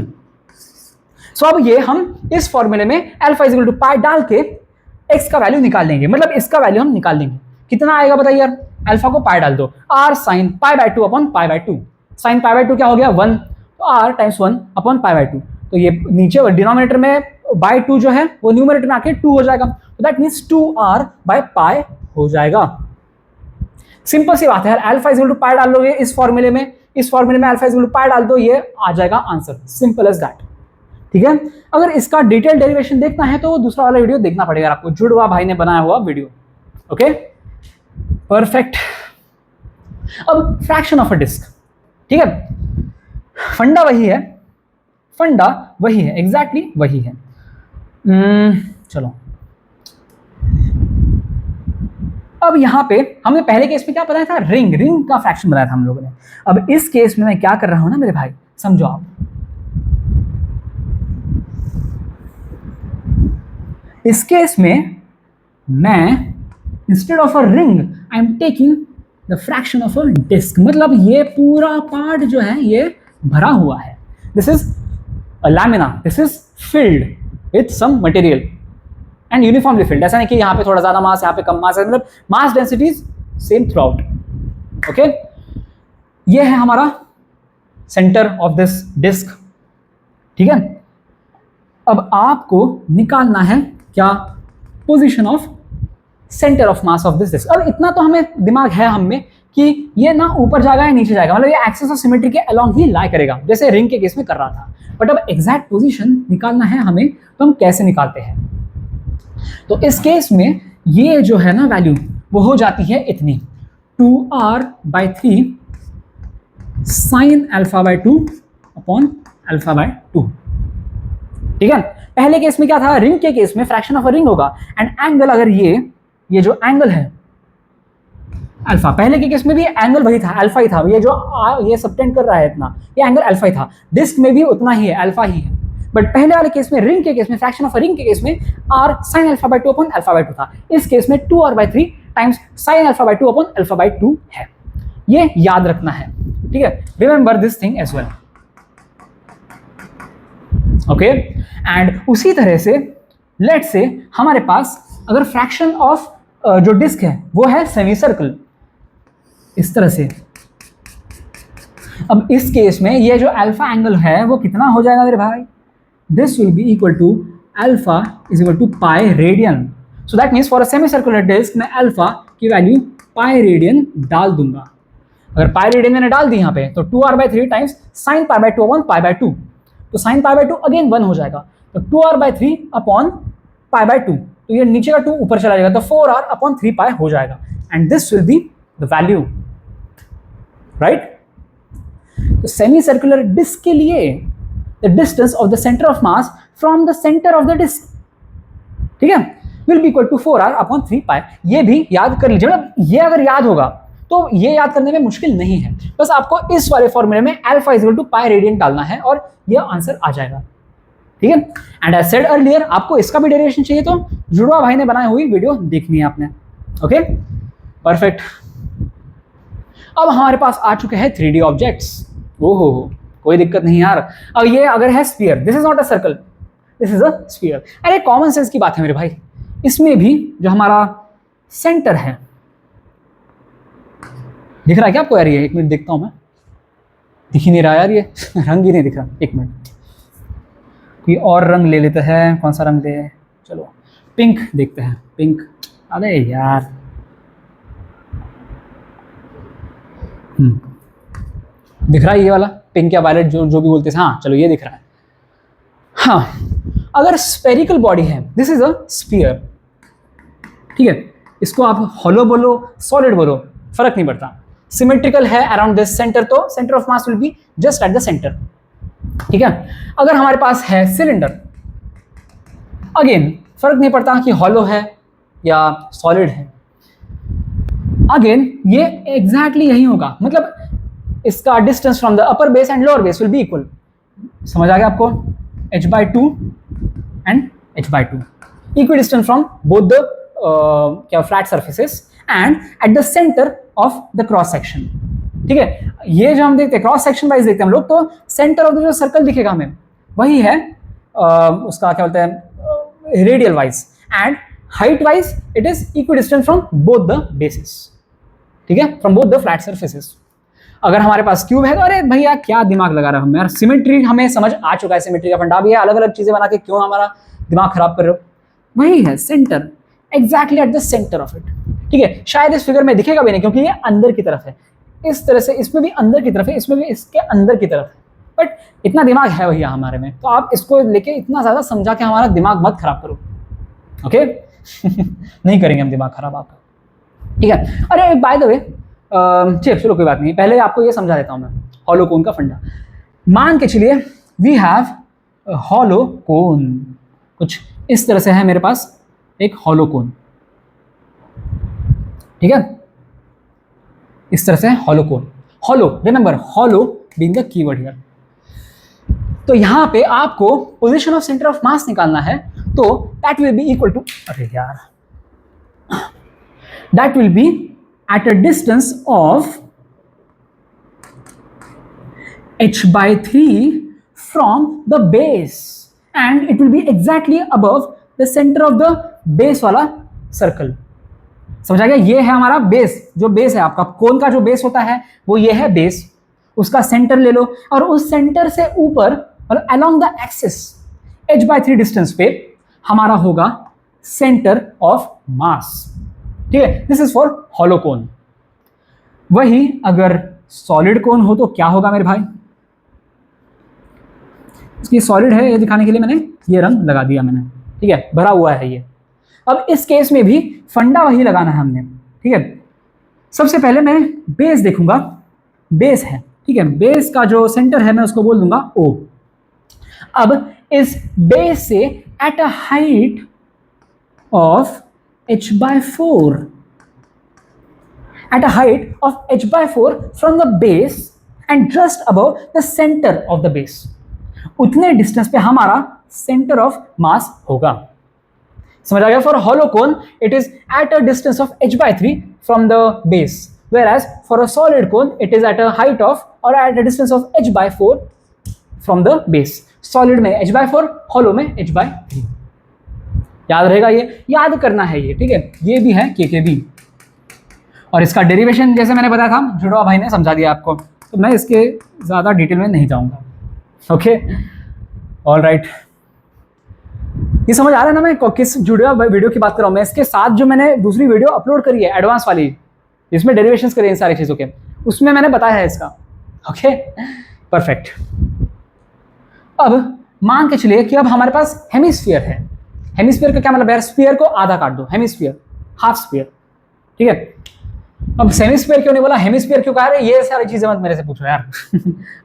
So अब ये हम इस फॉर्मूले में alpha is equal to pi डाल के x का वैल्यू निकाल लेंगे, मतलब इसका वैल्यू हम निकाल लेंगे। कितना आएगा बताइए यार, अल्फा को पाई डाल दो, r sin pi by 2 upon pi by 2, sin pi by 2 क्या हो गया 1, तो r times 1 upon pi by 2, तो ये नीचे डिनोमिनेटर में by 2 जो है वो न्यूमरेटर में आके 2 हो जाएगा, तो that means 2r by pi हो जाएगा। सिंपल सी बात है यार, अल्फा इज इक्वल टू पाई डाल दोगे इस फॉर्मूले में, इस फॉर्मूले में अल्फा इज इक्वल टू पाई डाल दो, ये आ जाएगा आंसर, सिंपल एज दैट, ठीक है। अगर इसका डिटेल डेरिवेशन देखना है तो वो दूसरा वाला वीडियो देखना पड़ेगा आपको, जुड़वा भाई ने बनाया हुआ वीडियो, ओके परफेक्ट। अब फ्रैक्शन ऑफ अ डिस्क, ठीक है, फंडा वही है, फंडा वही है, एग्जैक्टली वही है। चलो अब यहां पे हमने पहले केस में क्या बताया था, रिंग, रिंग का फ्रैक्शन बताया था हम लोगों ने। अब इस केस में मैं क्या कर रहा हूं ना मेरे भाई, समझो आप, इस केस में मैं instead of a ring I am taking the fraction of a disc, मतलब ये पूरा पार्ट जो है ये भरा हुआ है, this is a lamina, this is filled with some material and uniformly filled, ऐसा नहीं कि यहाँ पे थोड़ा ज्यादा मास, यहाँ पे कम मास है, मतलब mass density same through out, okay. ये है हमारा सेंटर ऑफ दिस डिस्क, ठीक है। अब आपको निकालना है क्या, position of centre of mass of this disc. अब इतना तो हमें दिमाग है हम में कि ये ना ऊपर जाएगा या नीचे जाएगा, मतलब ये एक्सिस ऑफ सिमेट्री के अलोंग ही लाई करेगा, जैसे रिंग के केस में कर रहा था। बट अब एग्जैक्ट पोजीशन निकालना है हमें, तो हम कैसे निकालते हैं, तो इस केस में ये जो है ना वैल्यू वो हो जाती है इतनी, 2r/3 sin α/2 अपॉन α/2, ठीक है। पहले केस में क्या था, रिंग के केस में फ्रैक्शन ऑफ अ रिंग होगा, एंड एंगल अगर ये जो एंगल है अल्फा, पहले के केस में भी एंगल वही था, अल्फा ही था, ये जो ये सबटेंड कर रहा है इतना, ये एंगल अल्फा ही था, डिस्क में भी उतना ही है, अल्फा ही है। बट पहले वाले केस में, रिंग के केस में, फ्रैक्शन ऑफ अ रिंग के केस में r sin α/2 अपॉन α/2 था, इस केस में 2r/3 टाइम्स sin α/2 अपॉन α/2 है, ये याद रखना है, ठीक है, remember this thing as well, okay. And उसी तरह से लेट्स से हमारे पास अगर फ्रैक्शन ऑफ जो डिस्क है वो है सेमी सर्कल, इस तरह से, अब इस केस में ये जो अल्फा एंगल है वो कितना हो जाएगा मेरे भाई, this will be equal to alpha is equal to pi radian. So that means for a semicircular disk मैं alpha की वैल्यू pi radian डाल दूंगा। अगर pi radian मैंने डाल दी यहाँ पे तो 2r/3 times sin pi/2 upon pi/2, तो sin pi/2 अगेन 1 हो जाएगा, तो 2r/3 अपॉन pi/2, तो ये नीचे का 2 ऊपर चला जाएगा, तो 4r अपॉन 3 pi हो जाएगा, and this will be the value, right. तो सेमी सर्कुलर डिस्क के लिए the distance of the center of mass from the center of the disk, ठीक है, will be equal to 4r upon 3 pi। ये भी याद कर लीजिए, मतलब ये अगर याद होगा तो ये याद करने में मुश्किल नहीं है, बस आपको इस वाले फॉर्मूले में alpha is equal to pi radian डालना है और ये आंसर आ जाएगा, ठीक है। एंड एज सेड अर्लियर, आपको इसका भी डेरिवेशन चाहिए तो जुड़वा भाई ने बनाई हुई वीडियो देखनी है आपने, ओके परफेक्ट। अब हमारे पास आ चुके हैं 3D ऑब्जेक्ट्स, ओहो कोई दिक्कत नहीं यार। अब ये अगर है sphere, this is not a circle, this is a sphere, अरे कॉमन सेंस की बात है मेरे भाई, इसमें भी जो हमारा सेंटर है, दिख रहा है क्या आपको यार, ये एक मिनट देखता हूं मैं, दिख ही नहीं रहा यार, ये रंग ही नहीं दिख रहा, एक मिनट कोई और रंग ले लेते हैं, कौन सा रंग ले, चलो पिंक देखते हैं, पिंक, अरे यार दिख रहा है ये वाला पिंक या वायलेट, जो भी बोलते हैं, हाँ चलो ये दिख रहा है। हाँ अगर स्फेरिकल बॉडी है, दिस इज अ स्फीयर, ठीक है, इसको आप हॉलो बोलो सॉलिड बोलो फर्क नहीं पड़ता, सिमेट्रिकल है अराउंड दिस सेंटर, तो centre of mass will be just eight the centre. ठीक है, अगर हमारे पास है सिलेंडर, अगेन फर्क नहीं पड़ता कि हॉलो है या सॉलिड है, अगेन ये एग्जैक्टली यही होगा, मतलब इसका distance from the upper base and lower base will be equal. समझ आ गया आपको? h/2 and h/2 equal distance from both the क्या flat surfaces and at the centre of the cross section. ठीक है, ये जो हम देखते हैं क्रॉस सेक्शन वाइज देखते हैं हम लोग, तो सेंटर ऑफ द जो सर्कल दिखेगा हमें वही है उसका क्या बोलते हैं radial wise, and height wise it is equal distance from both the basis. ठीक है, from both the flat surfaces. अगर हमारे पास क्यूब है तो अरे भैया क्या दिमाग लगा रहे हो हम यार, सिमेट्री हमें समझ आ चुका है, सिमेट्री का फंडा भी है, अलग अलग चीजें बना के क्यों हमारा दिमाग खराब कर रहे हो? वही है centre, exactly at the centre of it. ठीक है, शायद इस फिगर में दिखेगा भी नहीं क्योंकि ये अंदर की तरफ है, इस तरह से इसमें भी अंदर की तरफ है, इसमें भी इसके अंदर की तरफ है, बट इतना दिमाग है भैया हमारे में, तो आप इसको लेके इतना ज्यादा समझा के हमारा दिमाग मत खराब करो, ओके? नहीं करेंगे हम दिमाग खराब आपका। ठीक है, अरे बाय द वे चलो कोई बात नहीं, पहले आपको ये समझा देता हूँ मैं हॉलो कोन का फंडा। मान के चलिए वी हैव हॉलो कोन, कुछ इस तरह से है मेरे पास एक हॉलो कोन। ठीक है, इस तरह से hollow cone, hollow, remember hollow being the keyword here. तो यहां पे आपको position of centre of mass निकालना है, तो that will be equal to, अरे यार, that will be at a distance of h/3 from the base, and it will be exactly above the center of the base वाला circle. समझ आ गया? ये है हमारा बेस, जो बेस है आपका कोन का जो बेस होता है वो ये है बेस, उसका सेंटर ले लो, और उस सेंटर से ऊपर मतलब along the axis h/3 distance पे हमारा होगा सेंटर ऑफ मास। ठीक है, दिस इज फॉर हॉलो कोन। वही अगर सॉलिड कोन हो तो क्या होगा मेरे भाई? इसकी सॉलिड है ये दिखाने के लिए मैंने ये रंग लगा दिया मैंने, ठीक है, भरा हुआ है ये। अब इस केस में भी फंडा वही लगाना है हमने। ठीक है, सबसे पहले मैं बेस देखूंगा, बेस है, ठीक है, बेस का जो सेंटर है मैं उसको बोल दूंगा O। अब इस बेस से at a height of h/4, at a height of h/4 from the base and just above the center of the base, उतने डिस्टेंस पे हमारा सेंटर ऑफ मास होगा। समझ आ गया? For hollow cone it is at a distance of h/3 from the base, whereas for a solid cone it is at a height of or at a distance of h/4 from the base। Solid में h/4, hollow में h/3। याद रहेगा, ये याद करना है ये। ठीक है, ये भी है KKB, और इसका डेरिवेशन जैसे मैंने बताया था जुड़वा भाई ने समझा दिया आपको, तो मैं इसके ज़्यादा डिटेल में नहीं जाऊंगा। ओके, ऑल राइट, ये समझ आ रहा है ना मैं किस जुड़वा वीडियो की बात कर रहा हूँ? मैं इसके साथ जो मैंने दूसरी वीडियो अपलोड करी है एडवांस वाली, जिसमें डेरिवेशंस करी इन सारी चीज़ों के, उसमें मैंने बताया है इसका। Okay, perfect. अब मान के चलिए कि अब हमारे पास हेमिस्फीयर है। हेमिस्फीयर का क्या मतलब है? स्फीयर को आधा काट दो, हेमिस्फीयर, हाफ स्फीयर। ठीक है, अब सेमिस्फीयर क्यों नहीं बोला, हेमिस्फीयर क्यों कहा? रहे ये सारी चीजें मत मेरे से पूछो यार।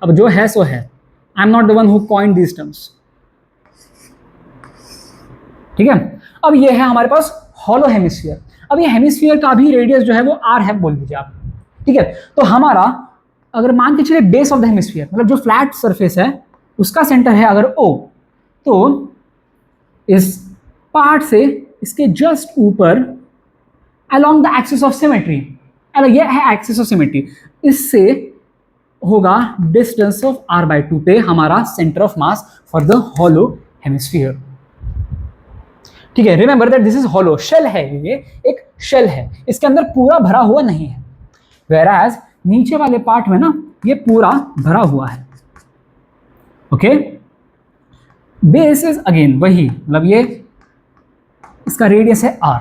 अब जो है सो है, I am not the one who coined these terms. ठीक है, अब ये है हमारे पास हॉलो हेमिस्फीयर। अब ये हेमिस्फीयर का भी रेडियस जो है वो r है, बोल दीजिए आप। ठीक है, तो हमारा अगर मान के चलिए बेस ऑफ द हेमिस्फीयर मतलब जो फ्लैट सरफेस है उसका सेंटर है अगर O, तो इस पार्ट से इसके जस्ट ऊपर along the axis of symmetry, ये है एक्सिस ऑफ सिमेट्री, इससे होगा डिस्टेंस ऑफ r/2 पे हमारा centre of mass for the hollow hemisphere. ठीक है, remember that this is hollow, shell है, ये एक शेल है, इसके अंदर पूरा भरा हुआ नहीं है, whereas नीचे वाले पार्ट में ना ये पूरा भरा हुआ है। ओके, बेस इज अगेन वही, मतलब ये इसका रेडियस है r।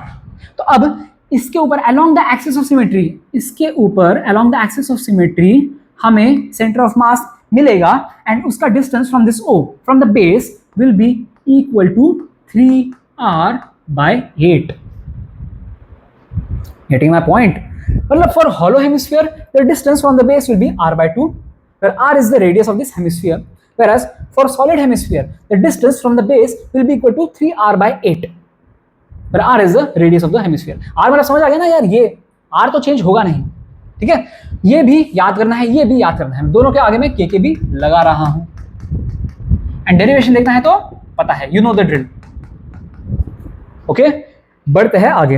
तो अब इसके ऊपर along the axis of symmetry, इसके ऊपर along the axis of symmetry हमें center of mass मिलेगा, एंड उसका distance from this O, from the base will be equal to 3r/8। Getting my point? मतलब for hollow hemisphere the distance from the base will be r/2, where r is the radius of this hemisphere, whereas for solid hemisphere the distance from the base will be equal to 3r/8, where r is the radius of the hemisphere. r मतलब समझ आ गया ना यार, ये r तो change होगा नहीं, ठीक है, ये भी याद करना है, ये भी याद करना है, दोनों के आगे मैं के भी लगा रहा हूं, एंड डेरिवेशन देखना है तो पता है, you know the drill. Okay, बढ़ते हैं आगे.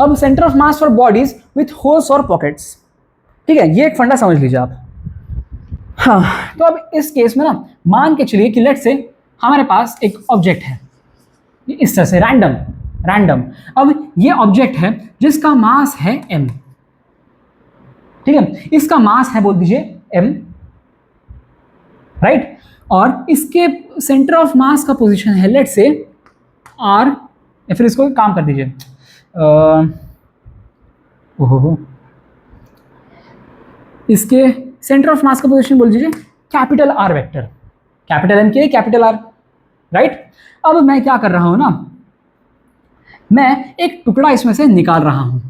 अब centre of mass for bodies with holes और पॉकेट्स, ठीक है, ये एक फंडा समझ लीजिए आप. हाँ, तो अब इस केस में ना मान के चलिए कि लेट से हमारे पास एक ऑब्जेक्ट है इस तरह से रैंडम. अब ये ऑब्जेक्ट है जिसका मास है m, ठीक है, इसका मास है बोल दीजिए m, राइट, और इसके सेंटर ऑफ मास का पोजीशन है लेट से r, या फिर इसको काम कर दीजिए, इसके सेंटर ऑफ मास का पोजीशन बोल दीजिए capital R vector, capital M के लिए कैपिटल R, राइट. अब मैं क्या कर रहा हूं ना, मैं एक टुकड़ा इसमें से निकाल रहा हूं,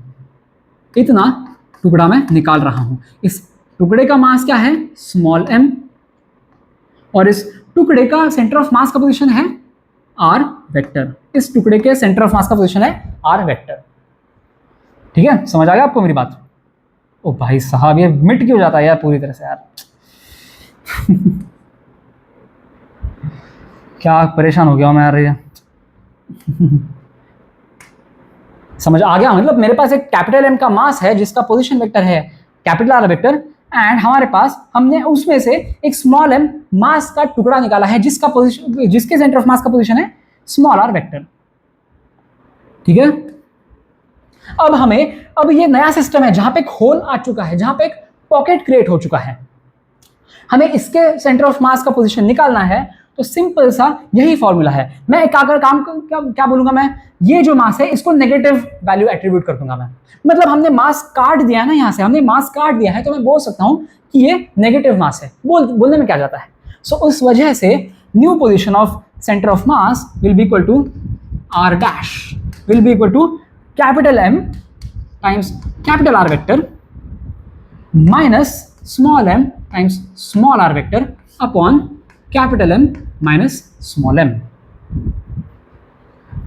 इतना टुकड़ा मैं निकाल रहा हूं. इस टुकड़े का मास क्या है, स्मॉल m, और इस टुकड़े का सेंटर ऑफ मास का पोजीशन है r वेक्टर, इस टुकड़े के सेंटर ऑफ मास का पोजीशन है r वेक्टर. ठीक है, समझ आ गया आपको मेरी बात? ओ भाई साहब, ये मिट क्यों जाता है यार पूरी तरह से यार. क्या परेशान हो गया मैं यार. समझ आ गया, मतलब मेरे पास एक कैपिटल M का मास है जिसका पोजीशन वेक्टर है कैपिटल R वेक्टर, एंड हमारे पास हमने उसमें से एक स्मॉल m मास का टुकड़ा निकाला है जिसका पोजीशन, जिसके सेंटर ऑफ मास का पोजीशन है स्मॉल r वेक्टर. ठीक है, अब ये नया सिस्टम है जहां पे एक होल आ चुका है, जहां पे एक पॉकेट क्रिएट हो चुका है, हमें इसके सेंटर ऑफ मास का पोजीशन निकालना है. तो सिंपल सा यही फॉर्मूला है. मैं एक आकर काम क्या बोलूंगा, मैं ये जो मास है इसको नेगेटिव वैल्यू एट्रीब्यूट कर दूंगा मैं. मतलब हमने मास काट दिया है ना, यहां से हमने मास काट दिया है, तो मैं बोल सकता हूं कि ये नेगेटिव मास है. बोलने में क्या जाता है. सो उस वजह से new position of centre of mass will be equal to r dash, will be equal to capital M times capital R vector minus small m times small r vector upon capital M minus small m.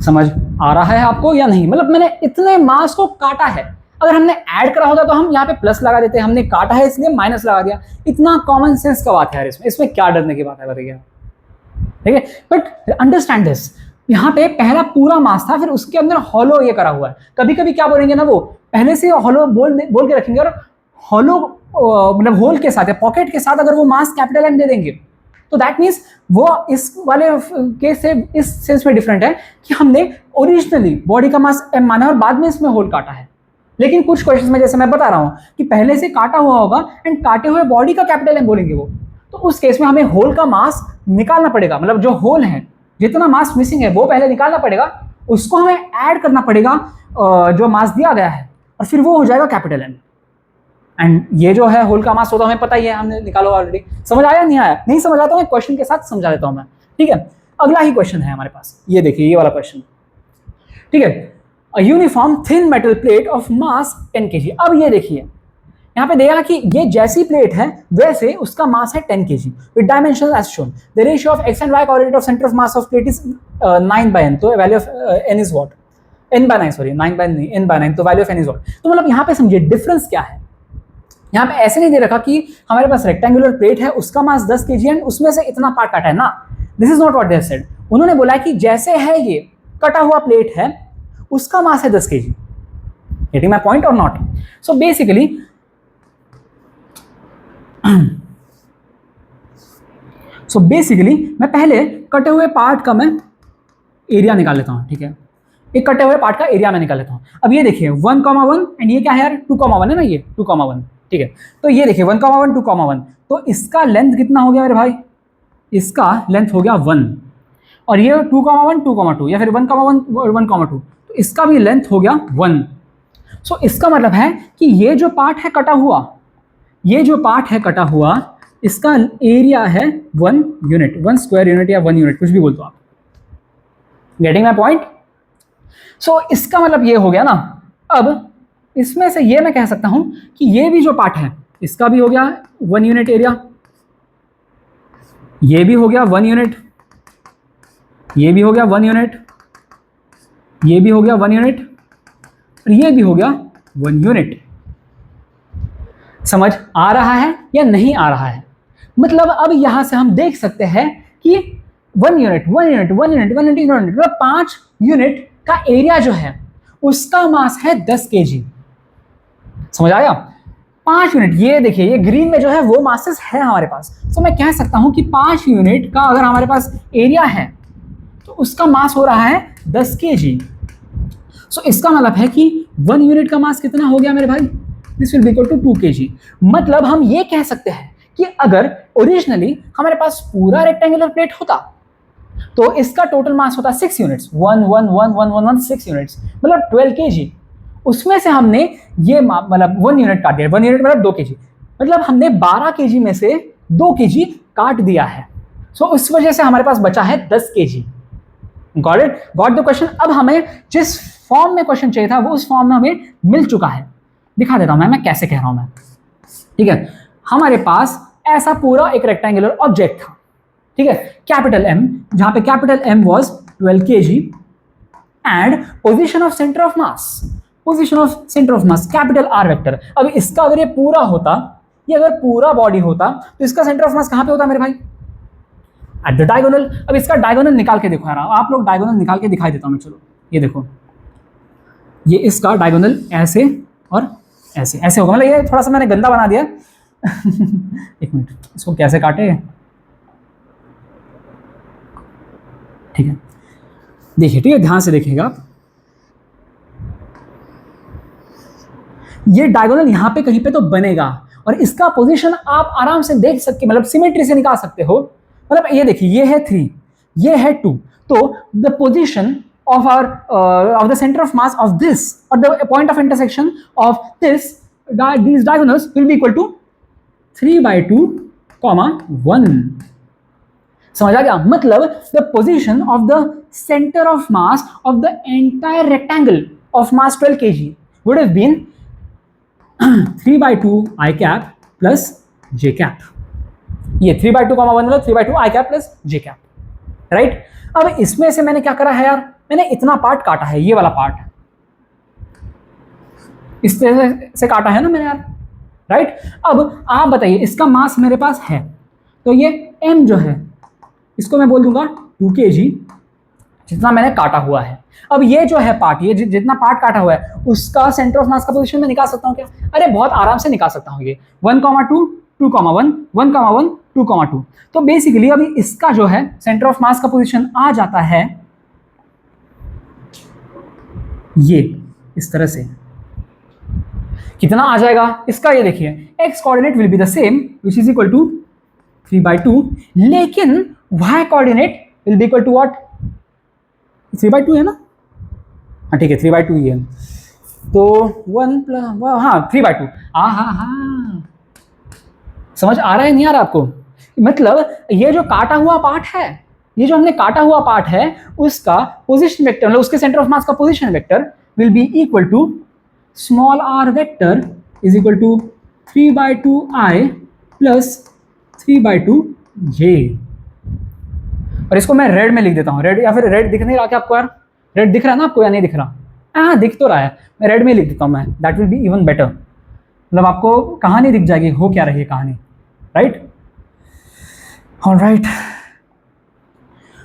समझ आ रहा है आपको या नहीं? मतलब मैंने इतने मास को काटा है, अगर हमने ऐड करा होता तो हम यहाँ पे प्लस लगा देते, हमने काटा है इसलिए माइनस लगा दिया. इतना कॉमन सेंस का बात है यार, इसमें क्या डरने की बात है बताइए. ठीक है, बट अंडरस्टैंड दिस, यहाँ पे पहला पूरा मास था, फिर उसके अंदर हॉलो ये करा हुआ है. कभी कभी क्या बोलेंगे ना, वो पहले से हॉलो बोल के रखेंगे, और हॉलो मतलब होल के साथ या पॉकेट के साथ अगर वो मास कैपिटल M दे देंगे, तो दैट मीन्स वो इस वाले केस से इस सेंस में डिफरेंट है कि हमने ओरिजिनली बॉडी का मास M माना और बाद में इसमें होल काटा है. लेकिन कुछ क्वेश्चंस में जैसे मैं बता रहा हूं कि पहले से काटा हुआ होगा एंड काटे हुए बॉडी का कैपिटल M बोलेंगे वो, तो उस केस में हमें होल का मास निकालना पड़ेगा. मतलब जो होल है, जितना मास मिसिंग है वो पहले निकालना पड़ेगा, उसको हमें ऐड करना पड़ेगा जो मास दिया गया है, और फिर वो हो जाएगा कैपिटल M. एंड ये जो है होल का मास होता है, हमें पता ही है, हमने निकालो ऑलरेडी. समझ आया नहीं आया? नहीं समझ आता हूँ, क्वेश्चन के साथ समझा देता हूँ मैं. ठीक है, अगला ही क्वेश्चन है हमारे पास, ये देखिए ये वाला क्वेश्चन. ठीक है, a uniform thin metal plate of mass 10 kg. अब ये देखिए यहाँ पे देखा कि ये जैसी प्लेट है वैसे उसका मास है 10 kg with dimensions as shown. The ratio of x and y coordinate of centre of mass of plate is 9/n. तो value of n is what, n/9, sorry 9/9, तो value of n is what. तो मतलब यहाँ पे समझिए difference क्या है. यहाँ पे ऐसे नहीं दे रखा कि हमारे पास रेक्टेंगुलर प्लेट है, उसका मास 10 kg एंड उसमें से इतना पार्ट काटा है ना. This is not what they have said. उन्होंने बोला कि जैसे है ये कटा हुआ प्लेट है, उसका मास है 10 kg. Getting my point or not? So basically मैं पहले कटे हुए पार्ट का मैं एरिया निकाल लेता हूँ. ठीक है, एक कटे हुए पार्ट का एरिया में निकाल लेता हूँ. अब ये देखिए 1,1 एंड ये क्या है यार 2,1 है ना, ये 2,1. ठीक है, तो ये देखिए 1,1 2,1, तो इसका लेंथ कितना हो गया मेरे भाई, इसका लेंथ हो गया 1, और ये 2,1 2,2 या फिर 1,1 1,2, तो इसका भी लेंथ हो गया 1. सो इसका मतलब है कि ये जो पार्ट है कटा हुआ, ये जो पार्ट है कटा हुआ, इसका एरिया है 1 यूनिट, 1 स्क्वायर यूनिट या 1 यूनिट, कुछ भी बोल दो आप. Getting my point? सो इसका मतलब ये हो गया ना. अब इसमें से ये मैं कह सकता हूं कि ये भी जो पार्ट है इसका भी हो गया 1 यूनिट एरिया, ये भी हो गया 1 यूनिट, ये भी हो गया 1 यूनिट, ये भी हो गया 1 यूनिट, और ये भी हो गया 1 यूनिट। समझ आ रहा है या नहीं आ रहा है? मतलब अब यहां से हम देख सकते हैं कि 1 यूनिट 1 यूनिट 1 यूनिट 1 यूनिट मतलब 5 यूनिट का एरिया जो है उसका मास है 10 केजी। समझ आया? 5 यूनिट, ये देखिए ये ग्रीन में जो है वो मासेस है हमारे पास। तो मैं कह सकता हूं कि 5 यूनिट का अगर हमारे पास एरिया है तो उसका मास हो रहा है 10 केजी। सो इसका मतलब है कि 1 यूनिट का मास कितना हो गया मेरे भाई? This will be equal to 2 kg. मतलब हम ये कह सकते हैं कि अगर ओरिजिनली हमारे पास पूरा रेक्टेंगुलर प्लेट होता तो इसका टोटल मास होता 6 यूनिट्स, 1 1 1 1 1 1 6 यूनिट्स, मतलब 12 केजी। उसमें से हमने ये मतलब 1 यूनिट काट दिया, 1 यूनिट मतलब 2 केजी, मतलब हमने 12 केजी में से 2 केजी काट दिया है। सो उस वजह से हमारे पास बचा है 10 KG. Got it? Got the question? अब हमें जिस फॉर्म में क्वेश्चन चाहिए था वो उस फॉर्म में हमें मिल चुका है। दिखा देता हूं मैं कैसे कह रहा हूं मैं। ठीक है, हमारे पास ऐसा पूरा एक रेक्टेंगुलर ऑब्जेक्ट था, ठीक है, कैपिटल एम, जहां पे capital M was 12 kg and position of centre of mass, position of centre of mass capital R vector. अब इसका अगर ये पूरा होता, ये अगर पूरा बॉडी होता तो इसका सेंटर ऑफ मास कहां पे होता मेरे भाई? At the diagonal. अब इसका डायगोनल निकाल के देखो यार, आप लोग डायगोनल निकाल के दिखाई देता हूं मैं। चलो ये देखो, ये इसका डायगोनल ऐसे और ऐसे ऐसे होगा। मतलब ये थोड़ा सा मैंने गंदा बना दिया एक मिनट, इसको कैसे काटे? ठीक है, देखिए, ठीक है, ध्यान से देखिएगा आप। ये डायगोनल यहां पे कहीं पे तो बनेगा और इसका पोजीशन आप आराम से देख सकते, मतलब सिमेट्री से निकाल सकते हो। मतलब ये देखिए, ये है 3, ये है 2, तो the position of our of the center of mass of this or the point of intersection of these diagonals will be equal to 3/2, 1। समझ आ गया? मतलब the position of the center of mass of the entire rectangle of mass 12 kg would have been 3/2 I cap plus j cap। ये 3/2, 1 मतलब 3/2 I cap plus j cap, right? अब इसमें से मैंने क्या करा है यार, मैंने इतना पार्ट काटा है, ये वाला पार्ट इस तरह से काटा है ना मैंने यार, राइट? अब आप बताइए, इसका मास मेरे पास है तो ये m जो है इसको मैं बोल दूंगा 2 kg, जितना मैंने काटा हुआ है। अब ये जो है पार्ट, ये जितना पार्ट काटा हुआ है उसका सेंटर ऑफ मास का पोजीशन में निकाल सकता हूं क्या? अरे बहुत आराम से निकाल सकता हूं। ये 1, 2, 2, 1, 1, 1, 2, 2। तो बेसिकली अभी इसका जो है सेंटर ऑफ मास का पोजीशन आ जाता है ये इस तरह से। कितना आ जाएगा इसका? ये देखिए, x coordinate will be the same which is equal to 3/2, लेकिन y coordinate will be equal to what? 3/2 है ना? हाँ ठीक है, 3/2 ही है। तो 1 प्लस, हाँ 3/2। हाँ, समझ आ रहा है नहीं आ रहा आपको? मतलब ये जो काटा हुआ पार्ट है, ये जो हमने काटा हुआ पार्ट है उसका पोजीशन वेक्टर, मतलब उसके सेंटर ऑफ मास का position vector will be equal to small r vector is equal to 3/2 I plus 3/2 j। और इसको मैं रेड में लिख देता हूँ, रेड, या फिर रेड दिख नहीं रहा क्या आपको यार? रेड दिख रहा है ना आपको या नहीं दिख रहा? हाँ दिख तो रहा है, मैं रेड में लिख देता हूँ मैं, that will be even better. मतलब आपको कहानी दिख जाएगी, हो क्या रही है कहानी, राइट? ऑलराइट,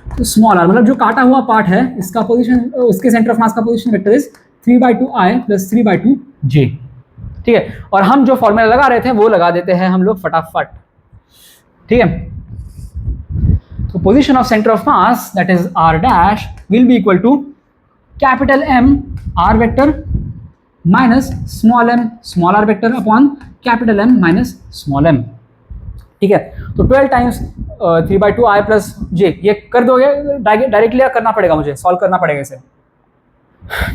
तो स्मॉल r मतलब जो काटा हुआ पार्ट है इसका पोजीशन, उसके सेंटर ऑफ मास का position vector is 3/2 I plus 3/2 j। ठीक है, और हम जो फॉर्मूला लगा रहे थे वो लगा देते हैं हम लोग फटाफट। ठीक है, तो position of centre of mass that is r dash will be equal to capital M r vector minus small r vector upon capital M minus small m। ठीक है, तो 12 टाइम्स 3/2 I प्लस j, ये कर दोगे directly, या करना पड़ेगा मुझे, सॉल्व करना पड़ेगा इसे?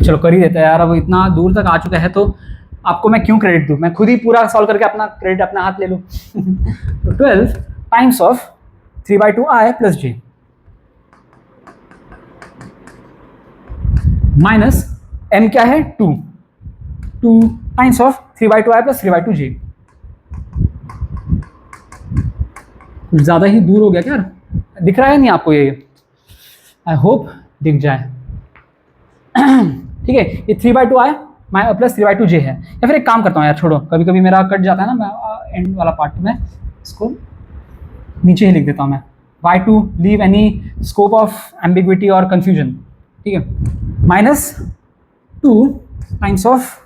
चलो कर ही देते हैं यार, अब इतना दूर तक आ चुका है तो आपको मैं क्यों क्रेडिट दूं, मैं खुद ही पूरा सॉल्व करके अपना क्रेडिट अपना हाथ ले लूं। तो 12 times of 3/2 I plus j minus m क्या है 2 times of 3/2i plus 3/2j। कुछ ज़्यादा ही दूर हो गया क्या? दिख रहा है नहीं आपको ये? आई होप दिख जाए। ठीक है, ये 3/2i प्लस 3/2j है। या फिर एक काम करता हूँ यार, छोड़ो, कभी कभी मेरा कट जाता है ना, मैं एंड वाला पार्ट में इसको नीचे ही लिख देता हूँ मैं, y2 leave any scope of ambiguity और कंफ्यूजन। ठीक है, -2 times of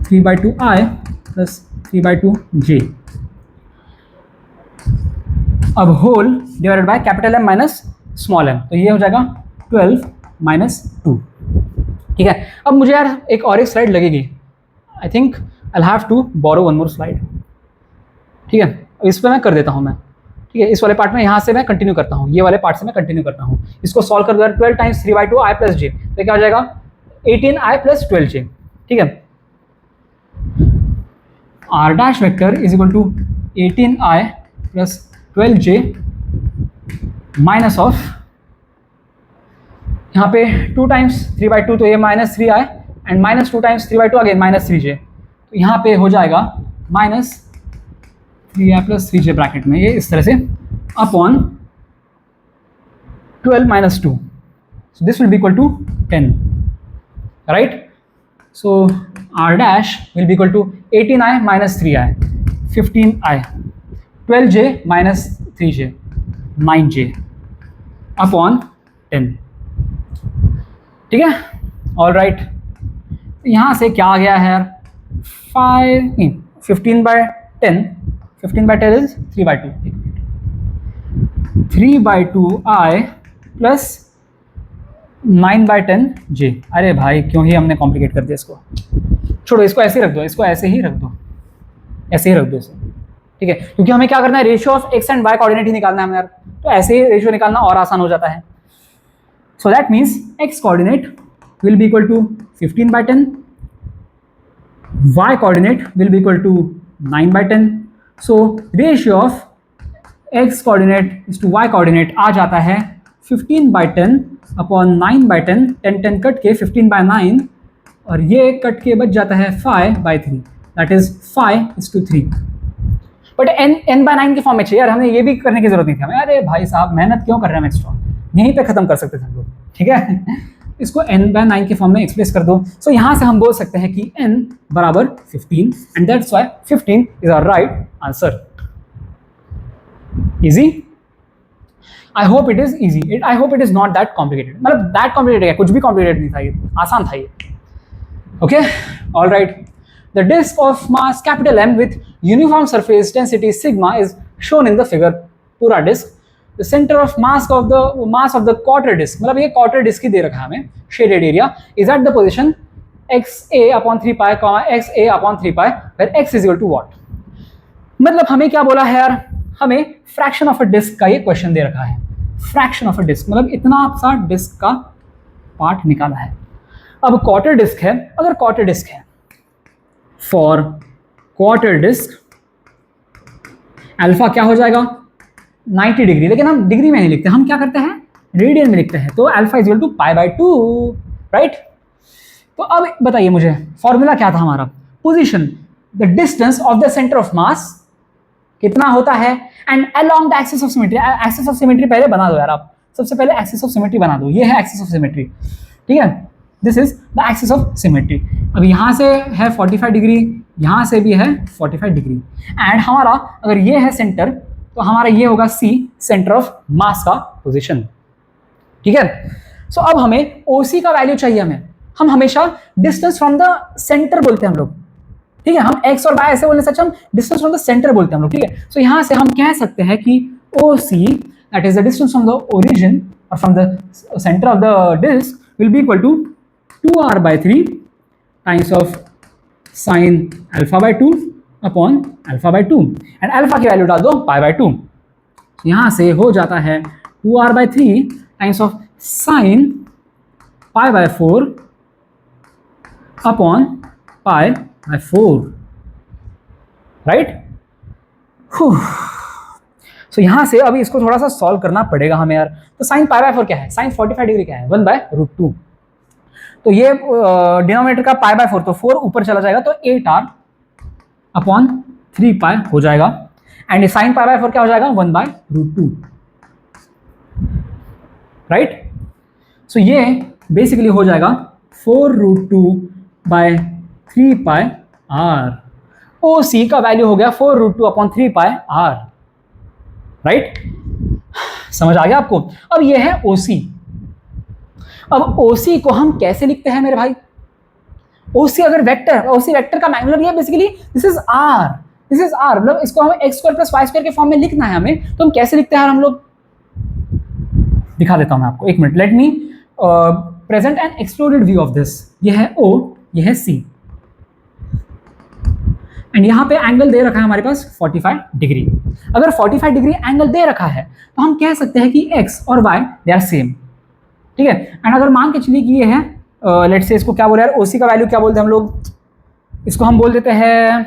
3/2i plus 3/2j, अब whole divided by capital M minus small m, तो ये हो जाएगा 12 - 2। ठीक है, अब मुझे यार एक और एक स्लाइड लगेगी, I think I have to borrow one more slide. ठीक है, इस पर मैं कर देता हूँ मैं। ठीक है, इस वाले पार्ट में यहाँ से मैं कंटिन्यू करता हूँ, ये वाले पार्ट से मैं कंटिन्यू करता हूँ। इसको सॉल्व कर दो, 12 टाइम्स 3/2i प्लस j, तो क्या हो जाएगा 18i प्लस 12j। ठीक है, r dash vector is equal to 18i plus 12j minus of, यहाँ पे 2 टाइम्स 3/2 तो ये -3i and -2 times 3/2 again -3j, तो यहाँ पे हो जाएगा -3i प्लस 3j ब्रैकेट में ये इस तरह से upon 12 - 2, so this will be equal to 10, right? So r dash will be equal to 18i minus 3i, 15i, 12j minus 3j, 9j upon 10। ठीक है, ऑल राइट। यहाँ से क्या आ गया है यार, 15/10, 15/10 इज 3/2, 3/2i प्लस 9/10j। अरे भाई क्यों ही हमने कॉम्प्लिकेट कर दिया इसको, छोड़ो, इसको ऐसे ही रख दो, इसको ऐसे ही रख दो, ऐसे ही रख दो इसे। ठीक है, क्योंकि हमें क्या करना है, ratio of x and y coordinate ही निकालना है हमें यार, तो ऐसे ही रेशियो निकालना और आसान हो जाता है। So that means x coordinate will be equal to 15/10, y coordinate will be equal to 9/10, so ratio of x coordinate is to y coordinate आ जाता है 15/10 अपॉन 9/10, 10 कट के 15/9, और ये कट के बच जाता है 5/3, दैट इज 5:3। बट n/9 के फॉर्म में चाहिए यार, हमें ये भी करने की जरूरत नहीं थी हमें। अरे भाई साहब मेहनत क्यों कर रहे हैं हम एक्स्ट्रा, यहीं पे खत्म कर सकते थे हम लोग। ठीक है, इसको n/9 के फॉर्म में एक्सप्रेस कर दो, सो यहाँ से हम बोल सकते हैं कि n बराबर 15 and that's why 15 is our right answer. Easy, I hope it is easy, I hope it is not that complicated, मतलब दैट कॉम्प्लिकेटेड है, कुछ भी कॉम्प्लिकेटेड नहीं था, ये आसान था ये। Okay, all right. The disc of mass capital M with uniform surface density sigma is shown in the figure, पूरा disc. The center of mass of the quarter disk, मतलब ये quarter disk ही दे रखा है हमें, shaded area is at the position xa/3 pi, xa/3 pi, where x is equal to what? मतलब हमें क्या बोला है यार, हमें fraction of a disk का ये क्वेश्चन दे रखा है। fraction of a disk मतलब इतना सा डिस्क का पार्ट निकाला है। अब quarter disk है, अगर quarter disk है, for quarter disk अल्फा क्या हो जाएगा 90 डिग्री, लेकिन हम डिग्री में नहीं लिखते, हम क्या करते हैं रेडियन में लिखते हैं, तो alpha is equal to π/2, right. तो अब बताइए मुझे फॉर्मूला क्या था हमारा, position the distance of the centre of mass कितना होता है and along the axis of symmetry. Axis of symmetry पहले बना दो यार, आप सबसे पहले एक्सिस ऑफ सिमेट्री बना दो, ये है एक्सिस ऑफ सिमेट्री। ठीक है, this is the axis of symmetry. अब यहाँ से है 45 डिग्री, यहाँ से भी है 45 डिग्री, एंड हमारा अगर ये है सेंटर, तो हमारा ये होगा C, सेंटर ऑफ मास का पोजीशन। ठीक है, सो अब हमें OC का वैल्यू चाहिए हमें, हम हमेशा डिस्टेंस फ्रॉम द सेंटर बोलते हैं हम लोग। ठीक है, हम x और y ऐसे बोलने से अच्छा हम डिस्टेंस फ्रॉम द सेंटर बोलते हैं हम लोग। ठीक है, सो यहाँ से हम कह सकते हैं कि OC that is the distance from the origin और from the centre of the disc will be equal to 2r/3 times of sin α/2 upon α/2, and alpha की वैल्यू डाल दो π/2, यहाँ से हो जाता है 2r/3 times of sin π/4 upon π/4, right. So यहाँ से अभी इसको थोड़ा सा सॉल्व करना पड़ेगा हमें यार। तो sin π/4 क्या है, sin 45 डिग्री क्या है, 1/√2। तो ये डिनोमिनेटर का पाई बाय 4, तो 4 ऊपर चला जाएगा तो 8r अपॉन 3 पाई हो जाएगा, एंड साइन पाई बाय 4 क्या हो जाएगा 1/√2, राइट। सो ये बेसिकली हो जाएगा 4√2/3 पाई r। ओ सी का वैल्यू हो गया 4√2 अपॉन 3 पाई r, राइट। समझ आ गया आपको। अब ये है ओसी। अब ओसी को हम कैसे लिखते हैं मेरे भाई? ओसी अगर वेक्टर, ओसी वेक्टर का मतलब ये basically this is r, this is r, मतलब इसको हमें x square plus y square के फॉर्म में लिखना है हमें, तो हम कैसे लिखते हैं हम लोग? दिखा देता हूं मैं आपको, एक minute, let me present N exploded view of this. ये है O, ये है C, एंड यहां पे एंगल दे रखा है हमारे पास 45 डिग्री। अगर 45 डिग्री एंगल दे रखा है तो हम कह सकते हैं कि x और y दे आर सेम, ठीक है। एंड अगर मान के चलिए कि ये है लेट्स से, इसको क्या बोले यार, ओसी का वैल्यू क्या बोलते हैं हम लोग? इसको हम बोल देते हैं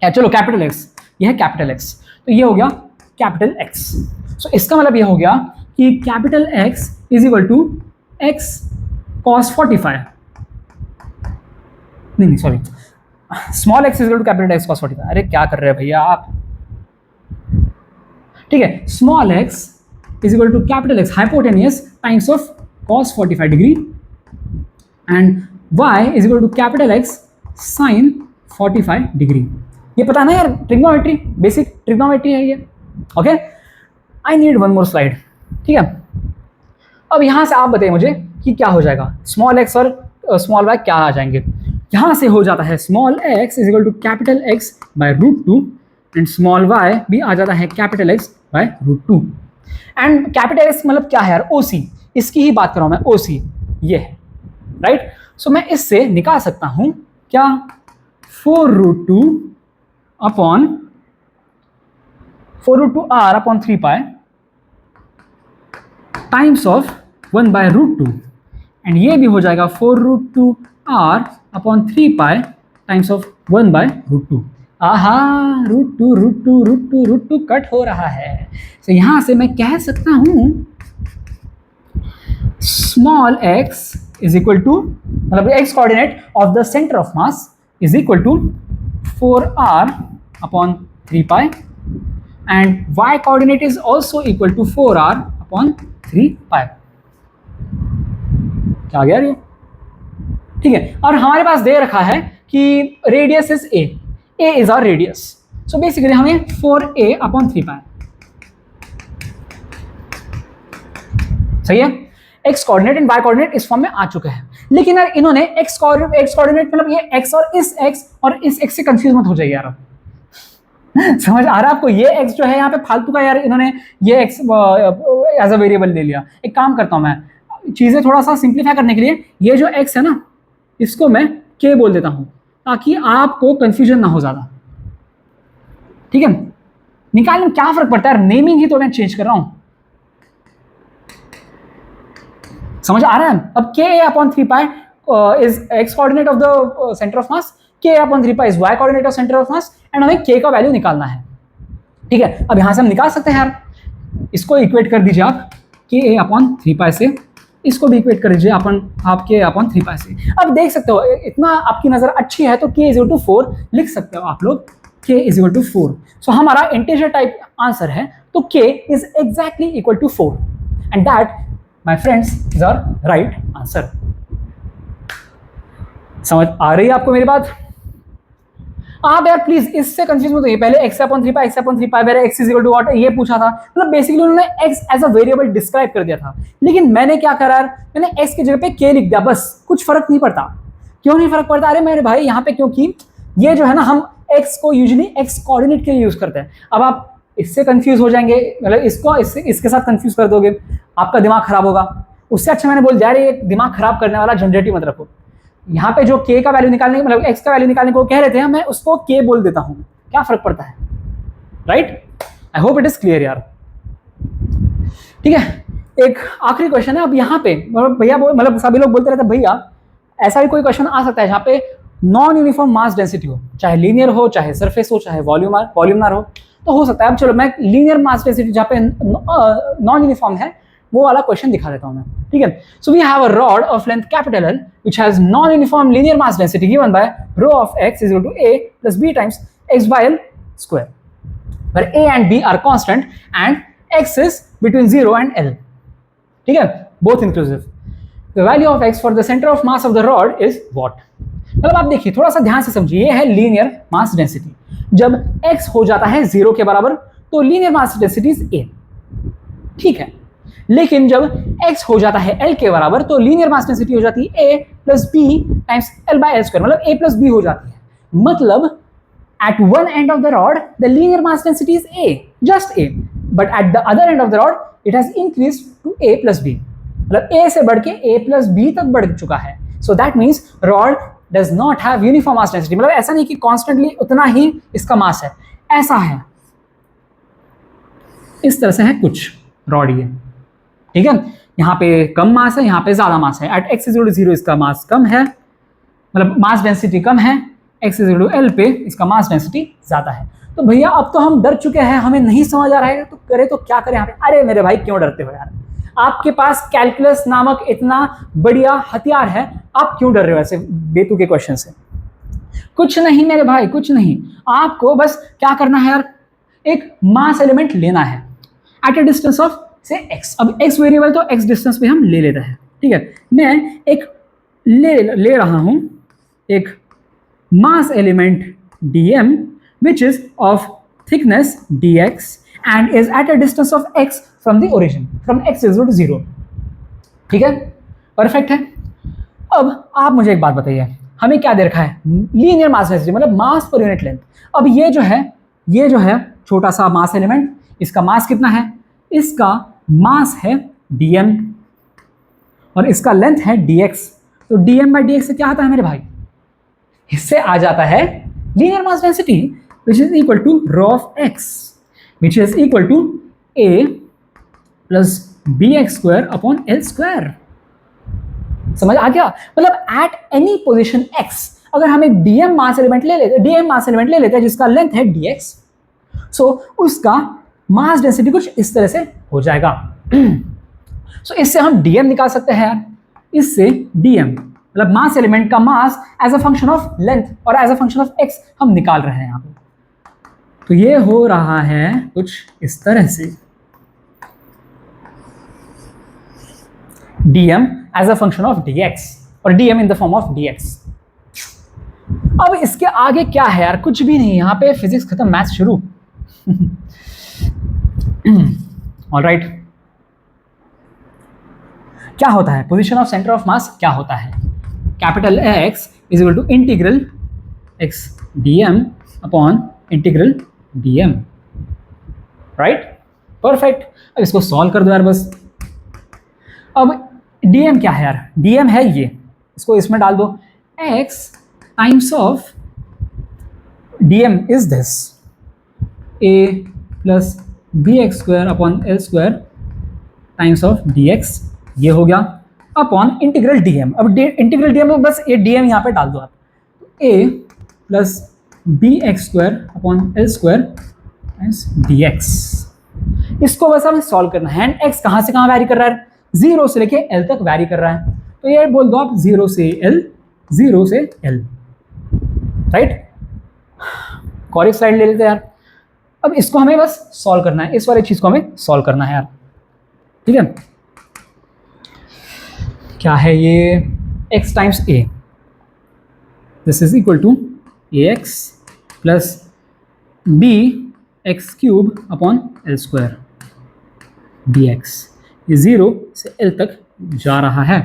चलो कैपिटल एक्स, ये है कैपिटल एक्स, तो ये हो गया कैपिटल एक्स। सो इसका मतलब ये हो गया कि capital X is equal to x cos 45, नहीं सॉरी, small x is equal to capital X cos 45। अरे क्या कर रहे हैं भैया आप, ठीक है। Small x is equal to capital X hypotenuse times of cos 45 degree, and y is equal to capital X sine 45 degree. ये पता ना यार, ट्रिग्नोमेट्री, बेसिक ट्रिग्नोमेट्री है ये, okay. I need one more slide, ठीक है। अब यहां से आप बताइए मुझे कि क्या हो जाएगा, स्मॉल एक्स और स्मॉल वाई क्या आ जाएंगे? यहां से हो जाता है small x is equal to capital X by √2, and small y भी आ जाता है capital X by √2। And capital X मतलब क्या है यार? ओसी, इसकी ही बात कर रहा हूं मैं, ओसी ये है, राइट। सो मैं इससे निकाल सकता हूं क्या, 4√2 upon 4√2r upon 3 pi times of 1/√2, and ये भी हो जाएगा 4√2r upon 3 pi times of 1/√2। आहा, √2 कट हो रहा है। तो यहां से मैं कह सकता हूं small x is equal to, मतलब x coordinate of the centre of mass is equal to 4r upon 3 pi, and y coordinate is also equal to 4r upon 3 pi. क्या आ गया ये? ठीक है। और हमारे पास दे रखा है कि radius is a is our radius, so basically हमें 4a अपॉन 3 पाई, सही है। x coordinate and y coordinate इस फॉर्म में आ चुके हैं, लेकिन यार इन्होंने x कोऑर्डिनेट मतलब ये x और इस x से कंफ्यूज मत हो जाइए यार। समझ आ रहा है आपको? ये x जो है यहाँ पे फालतू का यार, इन्होंने ये x एज अ वेरिएबल ले लिया। एक काम करता हूं मैं, चीजें थोड़ा सा सिंप्लीफाई करने के लिए, ये जो x है ना, इसको मैं k बोल देता हूं ताकि आपको कंफ्यूजन ना हो ज्यादा, ठीक है। निकालने में क्या फर्क पड़ता है, नेमिंग ही तो मैं चेंज कर रहा हूं। समझ आ रहा है? अब k upon 3 pi is x coordinate of the centre of mass, k upon 3 pi is y coordinate of centre of mass, and हमें k का वैल्यू निकालना है, ठीक है। अब यहां से हम निकाल सकते हैं यार, इसको इक्वेट कर दीजिए आप k अपॉन 3 पाई से, इसको भी इक्वेट कर दीजिए आप k अपॉन 3 पाई से। अब देख सकते हो, इतना आपकी नजर अच्छी है तो k इज इक्वल टू 4 लिख सकते हो आप लोग, k is equal to 4। So हमारा इंटीजर टाइप आंसर है, तो k is exactly equal to 4, and that my friends is our right answer. समझ आ रही है आपको मेरी बात? आप यार प्लीज इससे कंफ्यूज मत होइए। पहले x अपॉन 3 पाई मेरे x is equal to what ये पूछा था, मतलब बेसिकली उन्होंने x as a variable describe कर दिया था, लेकिन मैंने क्या करा यार, मैंने x की जगह पे k लिख दिया, बस। कुछ फर्क नहीं पड़ता। क्यों नहीं फर्क पड़ता? अरे मेरे भाई यहाँ पे, क्योंकि ये जो है ना, हम x को यूजुअली x कोऑर्डिनेट के लिए यूज करते हैं। अब आप इससे कंफ्यूज हो जाएंगे, मतलब इसको इसके साथ कंफ्यूज कर दोगे, आपका दिमाग खराब होगा। उससे अच्छा मैंने बोल दिया, अरे ये दिमाग खराब करने वाला झंझट ही मत रखो। यहाँ पे जो k का वैल्यू निकालने, मतलब x का वैल्यू निकालने को कह रहे थे, मैं उसको k बोल देता हूँ, क्या फर्क पड़ता है, right? I hope it is clear यार, ठीक है। एक आखिरी क्वेश्चन है अब यहाँ पे, भैया मतलब सभी लोग बोलते रहते भैया ऐसा भी कोई क्वेश्चन आ सकता है जहाँ पे नॉन यूनिफॉर्म मास डेंसिटी हो, चाहे लीनियर हो, चाहे सरफेस हो, चाहे वॉल्यूमर हो, तो हो सकता है। अब चलो मैं लीनियर मास डेंसिटी जहाँ पे नॉन यूनिफॉर्म है, वो वाला क्वेश्चन दिखा देता हूं मैं, ठीक है। So we have a rod of length capital L which has non uniform linear mass density given by rho of x is equal to a plus b times x by l square, where a and b are constant and x is between 0 and l, ठीक है, both inclusive. The value of x for the center of mass of the rod is what? मतलब आप देखिए, थोड़ा सा ध्यान से समझिए, ये है लीनियर मास डेंसिटी। जब x हो जाता है 0 के बराबर तो linear mass density is a, ठीक है। लेकिन जब x हो जाता है l के बराबर तो लीनियर मास डेंसिटी हो जाती है a plus b times l by l square, मतलब a प्लस b हो जाती है। मतलब at one end of the rod the linear mass density is a, just a, but at the other end of the rod it has increased to a plus b, मतलब a से बढ़ के a plus b तक बढ़ चुका है। So that means rod does not have uniform mass density, मतलब ऐसा नहीं कि constantly उतना ही इसका मास है, ऐसा है, इस तरह से है कुछ रॉड ये, ठीक है। यहाँ पे कम मास है, यहाँ पे ज्यादा मास है। एट x इज 0 इसका मास कम है, मतलब मास डेंसिटी कम है, x इज l पे इसका मास डेंसिटी ज्यादा है। तो भैया अब तो हम डर चुके हैं, हमें नहीं समझ आ रहा है, तो करे तो क्या करें यहाँ पे। अरे मेरे भाई क्यों डरते हो यार, आपके पास कैलकुलस नामक इतना बढ़िया हथियार है, आप क्यों डर रहे हो ऐसे बेतुके क्वेश्चन से। कुछ नहीं मेरे भाई, कुछ नहीं, आपको बस क्या करना है यार, एक मास एलिमेंट लेना है एट ए डिस्टेंस ऑफ से x। अब x वेरिएबल तो x डिस्टेंस पे हम ले लेते हैं, ठीक है। मैं एक ले रहा हूं एक mass element dm which is of thickness dx and is at a distance of x from the origin, from x is equal to 0, ठीक है, परफेक्ट है। अब आप मुझे एक बात बताइए, हमें क्या दे रखा है, लीनियर मास डेंसिटी, मतलब मास पर यूनिट लेंथ। अब ये जो है छोटा सा मास एलिमेंट, इसका मास कितना है, इसका मास है dm और इसका लेंथ है dx। तो dm by dx से क्या आता है मेरे भाई, इससे आ जाता है linear mass density which is equal to rho of x which is equal to a plus b x square upon l square. समझ आ गया, मतलब एट एनी पोजिशन x अगर हम एक dm मास एलिमेंट ले लेते हैं जिसका लेंथ है dx, सो उसका मास डेंसिटी कुछ इस तरह से हो जाएगा। सो इससे हम dm निकाल सकते हैं यार, इससे dm मतलब मास एलिमेंट का mass as a function of length और as a function of x हम निकाल रहे हैं यहाँ पे। तो ये हो रहा है कुछ इस तरह से, dm as a function of dx और dm in the form of dx। अब इसके आगे क्या है यार, कुछ भी नहीं, यहाँ पे फिजिक्स खत्म, मैथ्स शुरू। ऑलराइट, क्या होता है position of centre of mass, क्या होता है, capital X is equal to integral x dm upon integral dm, right, perfect. अब इसको सॉल्व कर दो यार बस। अब dm क्या है यार, dm है ये, इसको इसमें डाल दो, x times of dm is this a plus b x square upon l square times of dx, ये हो गया, अपॉन इंटीग्रल dm। अब इंटीग्रल dm में बस ये dm यहाँ पे डाल दो आप, a plus b x square upon l square times dx। इसको बस हमें सॉल्व करना है। एंड x कहाँ से कहाँ वैरी कर रहा है, 0 से लेके l तक वैरी कर रहा है, तो ये बोल दो आप 0 से l, 0 से l, राइट। कॉरेक्ट स्लाइड ले लेते हैं यार। अब इसको हमें बस सॉल्व करना है, इस वाली चीज को हमें सॉल्व करना है यार, ठीक है। क्या है ये, x times a, this is equal to ax plus b x cube upon l square dx। ये 0 से l तक जा रहा है।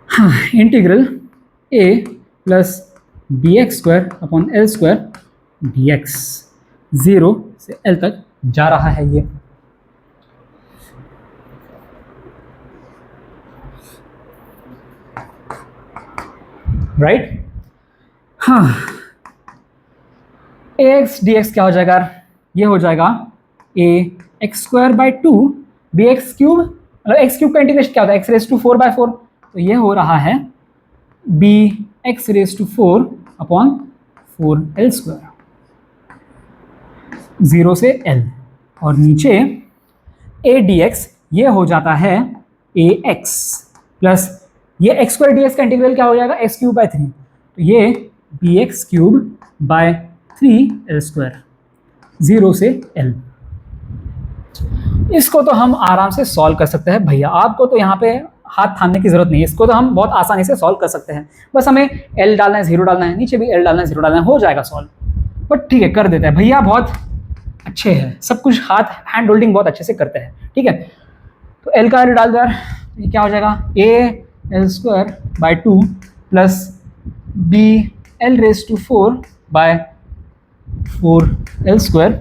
हाँ, integral a plus b x square upon l square dx, 0 से l तक जा रहा है ये। राइट, हाँ, ax dx क्या हो जाएगा, ये हो जाएगा a x square by 2 b x cube, मतलब एक्स क्यूब का इंटीग्रेशन क्या होता है, x रेज टू 4/4, तो ये हो रहा है b x raise to 4 upon 4l square, 0 से l, और नीचे a dx ये हो जाता है ए एक्स प्लस ये एक्स स्क्वायर डी एक्स का इंटीग्रल क्या हो जाएगा, एक्स क्यूब बाय 3, तो ये B x cube by 3 L², 0 से L। इसको तो हम आराम से सॉल्व कर सकते हैं भैया, आपको तो यहाँ पे हाथ थामने की जरूरत नहीं है, इसको तो हम बहुत आसानी से सॉल्व कर सकते हैं। बस हमें L डालना है, 0 डालना है, नीचे भी L डालना है, 0 डालना है, हो जाएगा सॉल्व। बट ठीक है, कर देते हैं भैया, बहुत अच्छे हैं, सब कुछ हाथ हैंड होल्डिंग बहुत अच्छे से करते हैं। ठीक है, तो L का वैल्यू डाल दो यार, ये क्या हो जाएगा, A L² plus BL⁴ bye 4L²।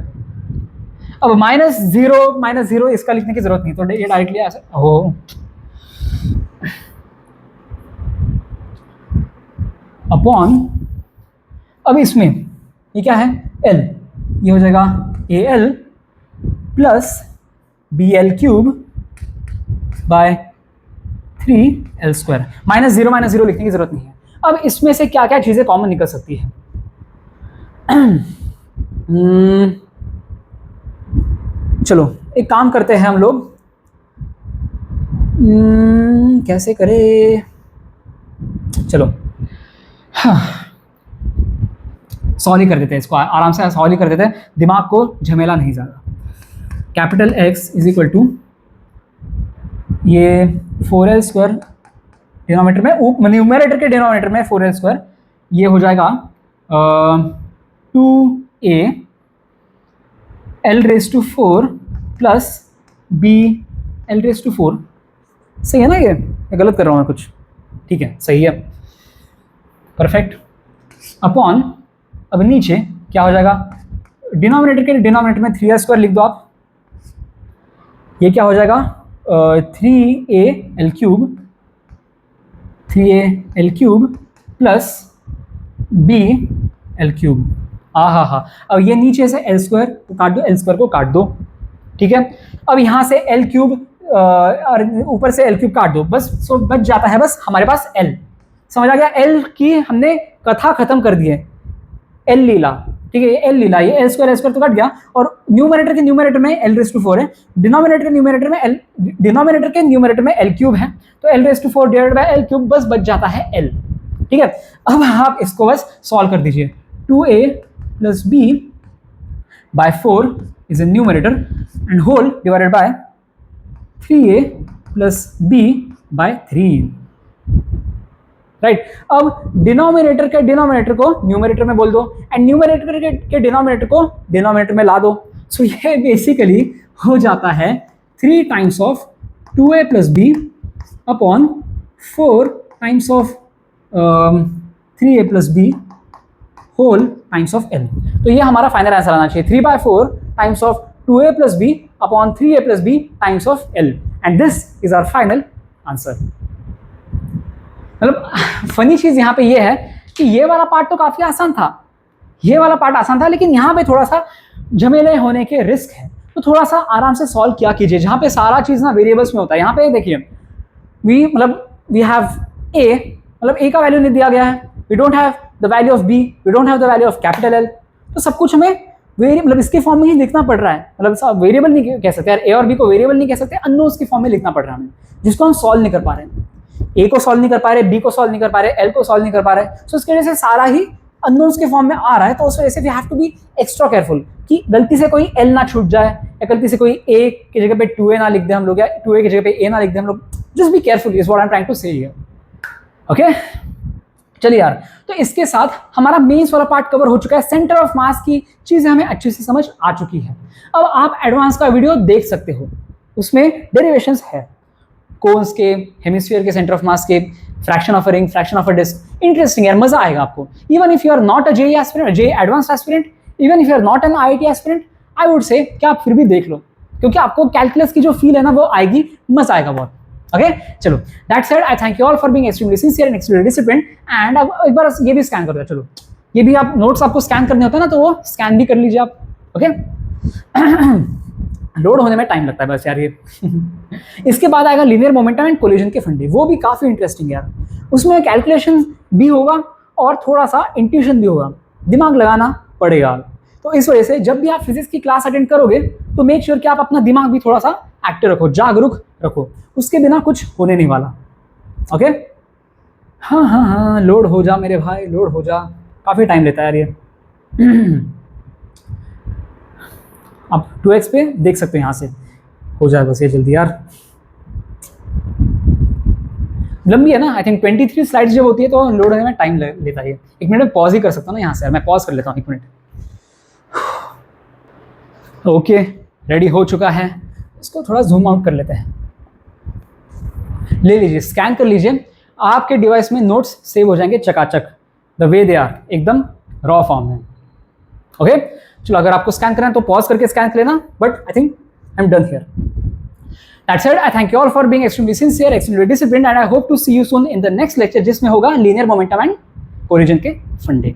अब -0 इसका लिखने की जरूरत नहीं, तो ये डायरेक्टली ऐसे हो अपॉन, अब इसमें ये क्या है, L, ये हो जाएगा AL plus BL³ bye 3L²। -0 लिखने की जरूरत नहीं है। अब इसमें से क्या क्या चीजें कॉमन निकल सकती है, चलो एक काम करते हैं हम लोग, कैसे करें, चलो हाँ, सॉल्व ही कर देते हैं इसको, आराम से सॉल्व ही कर देते हैं, दिमाग को झमेला नहीं ज्यादा। Capital X is equal to ये 4L² डिनोमिनेटर में, न्यूमरेटर के डिनोमिनेटर में 4L², ये हो जाएगा 2A L⁴ प्लस BL⁴, सही है ना, ये गलत कर रहा हूँ मैं कुछ, ठीक है सही है, परफेक्ट, अपॉन, अब नीचे क्या हो जाएगा, डिनोमिनेटर के डिनोमिनेटर में 3L² लिख दो आप, ये क्या हो जाएगा 3AL³ प्लस BL³। हाँ, अब ये नीचे से L² को काट दो, L² को काट दो, ठीक है, अब यहाँ से L³ और ऊपर से L³ काट दो, बस सो बच जाता है बस हमारे पास L, समझ आ गया, L की हमने कथा खत्म कर दी है, L लीला, ठीक है, ये L लीला, ये L² तो कट गया, और न्यूमरेटर के न्यूमरेटर में L⁴ है, डिनोमिनेटर के न्यूमरेटर में L³ है, तो L⁴ डिवाइडेड बाय L³, बस बच जाता है L, ठीक है। अब आप इसको बस सॉल्व कर दीजिए, 2A plus B by 4 is a numerator and whole divided by 3A plus B by 3, right. अब डिनोमिनेटर के डिनोमिनेटर को न्यूमरेटर में बोल दो, एंड न्यूमरेटर के डिनोमिनेटर को डिनोमिनेटर में ला दो, सो ये बेसिकली हो जाता है 3 times of 2A plus B upon 4 times of 3A plus B whole times of L। तो ये हमारा फाइनल आंसर आना चाहिए, 3/4 times of 2A plus B upon 3A plus B times of L, and this is our final answer. मतलब funny चीज यहाँ पे ये है कि ये वाला पार्ट तो काफी आसान था, लेकिन यहाँ पे थोड़ा सा झमेले होने के रिस्क है, तो थोड़ा सा आराम से सॉल्व किया कीजिए, जहाँ पे सारा चीज ना वेरिएबल्स में होता है। यहाँ पे देखिए वी हैव A, मतलब A का वैल्यू नहीं दिया गया है, we don't have the value of B, we don't have the value of capital L, तो सब कुछ हमें मतलब इसके फॉर्म में ही लिखना पड़ रहा है, मतलब वेरिएबल नहीं कह सकते यार, A और B को वेरिएबल नहीं कह सकते, अननोन्स के फॉर्म में लिखना पड़ रहा है हमें, जिसको हम सॉल्व नहीं कर पा रहे हैं, A को सॉल्व नहीं कर पा रहे, B को सॉल्व नहीं कर पा रहे, L को सॉल्व नहीं कर पा रहे, सो इसकी वजह से सारा ही अननोन्स के फॉर्म में आ रहा है, तो उस वजह से we have to be extra careful कि गलती से कोई L ना छूट जाए, या गलती से कोई A की जगह पे 2A ना लिख दे हम लोग, या 2A की जगह पे A ना लिख दे हम लोग, just be careful is what I am trying to say here, okay. चलिए यार, तो इसके साथ हमारा मेंस वाला पार्ट कवर हो चुका है, सेंटर ऑफ मास की चीजें हमें अच्छे से समझ आ चुकी है। अब आप एडवांस का वीडियो देख सकते हो, उसमें डेरिवेशंस है, कोन्स के, हेमिस्फीयर के सेंटर ऑफ मास के, fraction of a ring, fraction of a disc, interesting यार, मजा आएगा आपको। Even if you are not a JEE aspirant, JEE advanced aspirant, even if you are not an IIT aspirant, I would say कि आप फिर भी देख लो, क्योंकि आपको कैलकुलस की जो फील है ना वो आएगी, मजा आएगा बहुत, ओके। चलो that said, I thank you all for being extremely sincere and extremely disciplined, and अब एक बार ये भी स्कैन कर दो, चलो ये भी आप नोट्स आपको स्कैन करने होते हैं ना, तो वो स्कैन भी कर लीजिए आप, ओके। लोड होने में टाइम लगता है बस यार ये। इसके बाद आएगा लीनियर मोमेंटम एंड कोलिजन के फंडे, वो भी काफी इंटरेस्टिंग यार, उसमें कैलकुलेशन भी होगा और थोड़ा सा इंट्यूशन भी होगा, दिमाग लगाना पड़ेगा। तो इस वजह से जब भी आप फिजिक्स की क्लास अटेंड करोगे तो मेक श्योर कि आप अपना दिमाग भी थोड़ा सा एक्टिव रखो, जागरूक रखो, उसके बिना कुछ होने नहीं वाला। ओके, हाँ हाँ हाँ, लोड हो जा मेरे भाई, लोड हो जा, काफ़ी टाइम लेता है यार ये। आप 2x पे देख सकते हो, यहाँ से हो जाए बस ये जल्दी यार। लंबी है ना, आई थिंक 23 स्लाइड्स जब होती है तो लोड होने में टाइम लेता है। 1 मिनट में पॉज ही कर सकता हूँ ना यहाँ से, मैं पॉज कर लेता हूँ 1 मिनट। ओके, रेडी हो चुका है, इसको थोड़ा जूम आउट कर लेते हैं। ले लीजिए, स्कैन कर लीजिए, आपके डिवाइस में नोट्स सेव हो जाएंगे चकाचक, द वे दे आर, एकदम रॉ फॉर्म में। ओके, चलो अगर आपको स्कैन करना है तो पॉज करके स्कैन कर लेना, but I think I am done here. That said, I thank you all for being extremely sincere, extremely disciplined, and I hope to see you soon in the next lecture, जिसमें होगा linear momentum and collision के फंडे।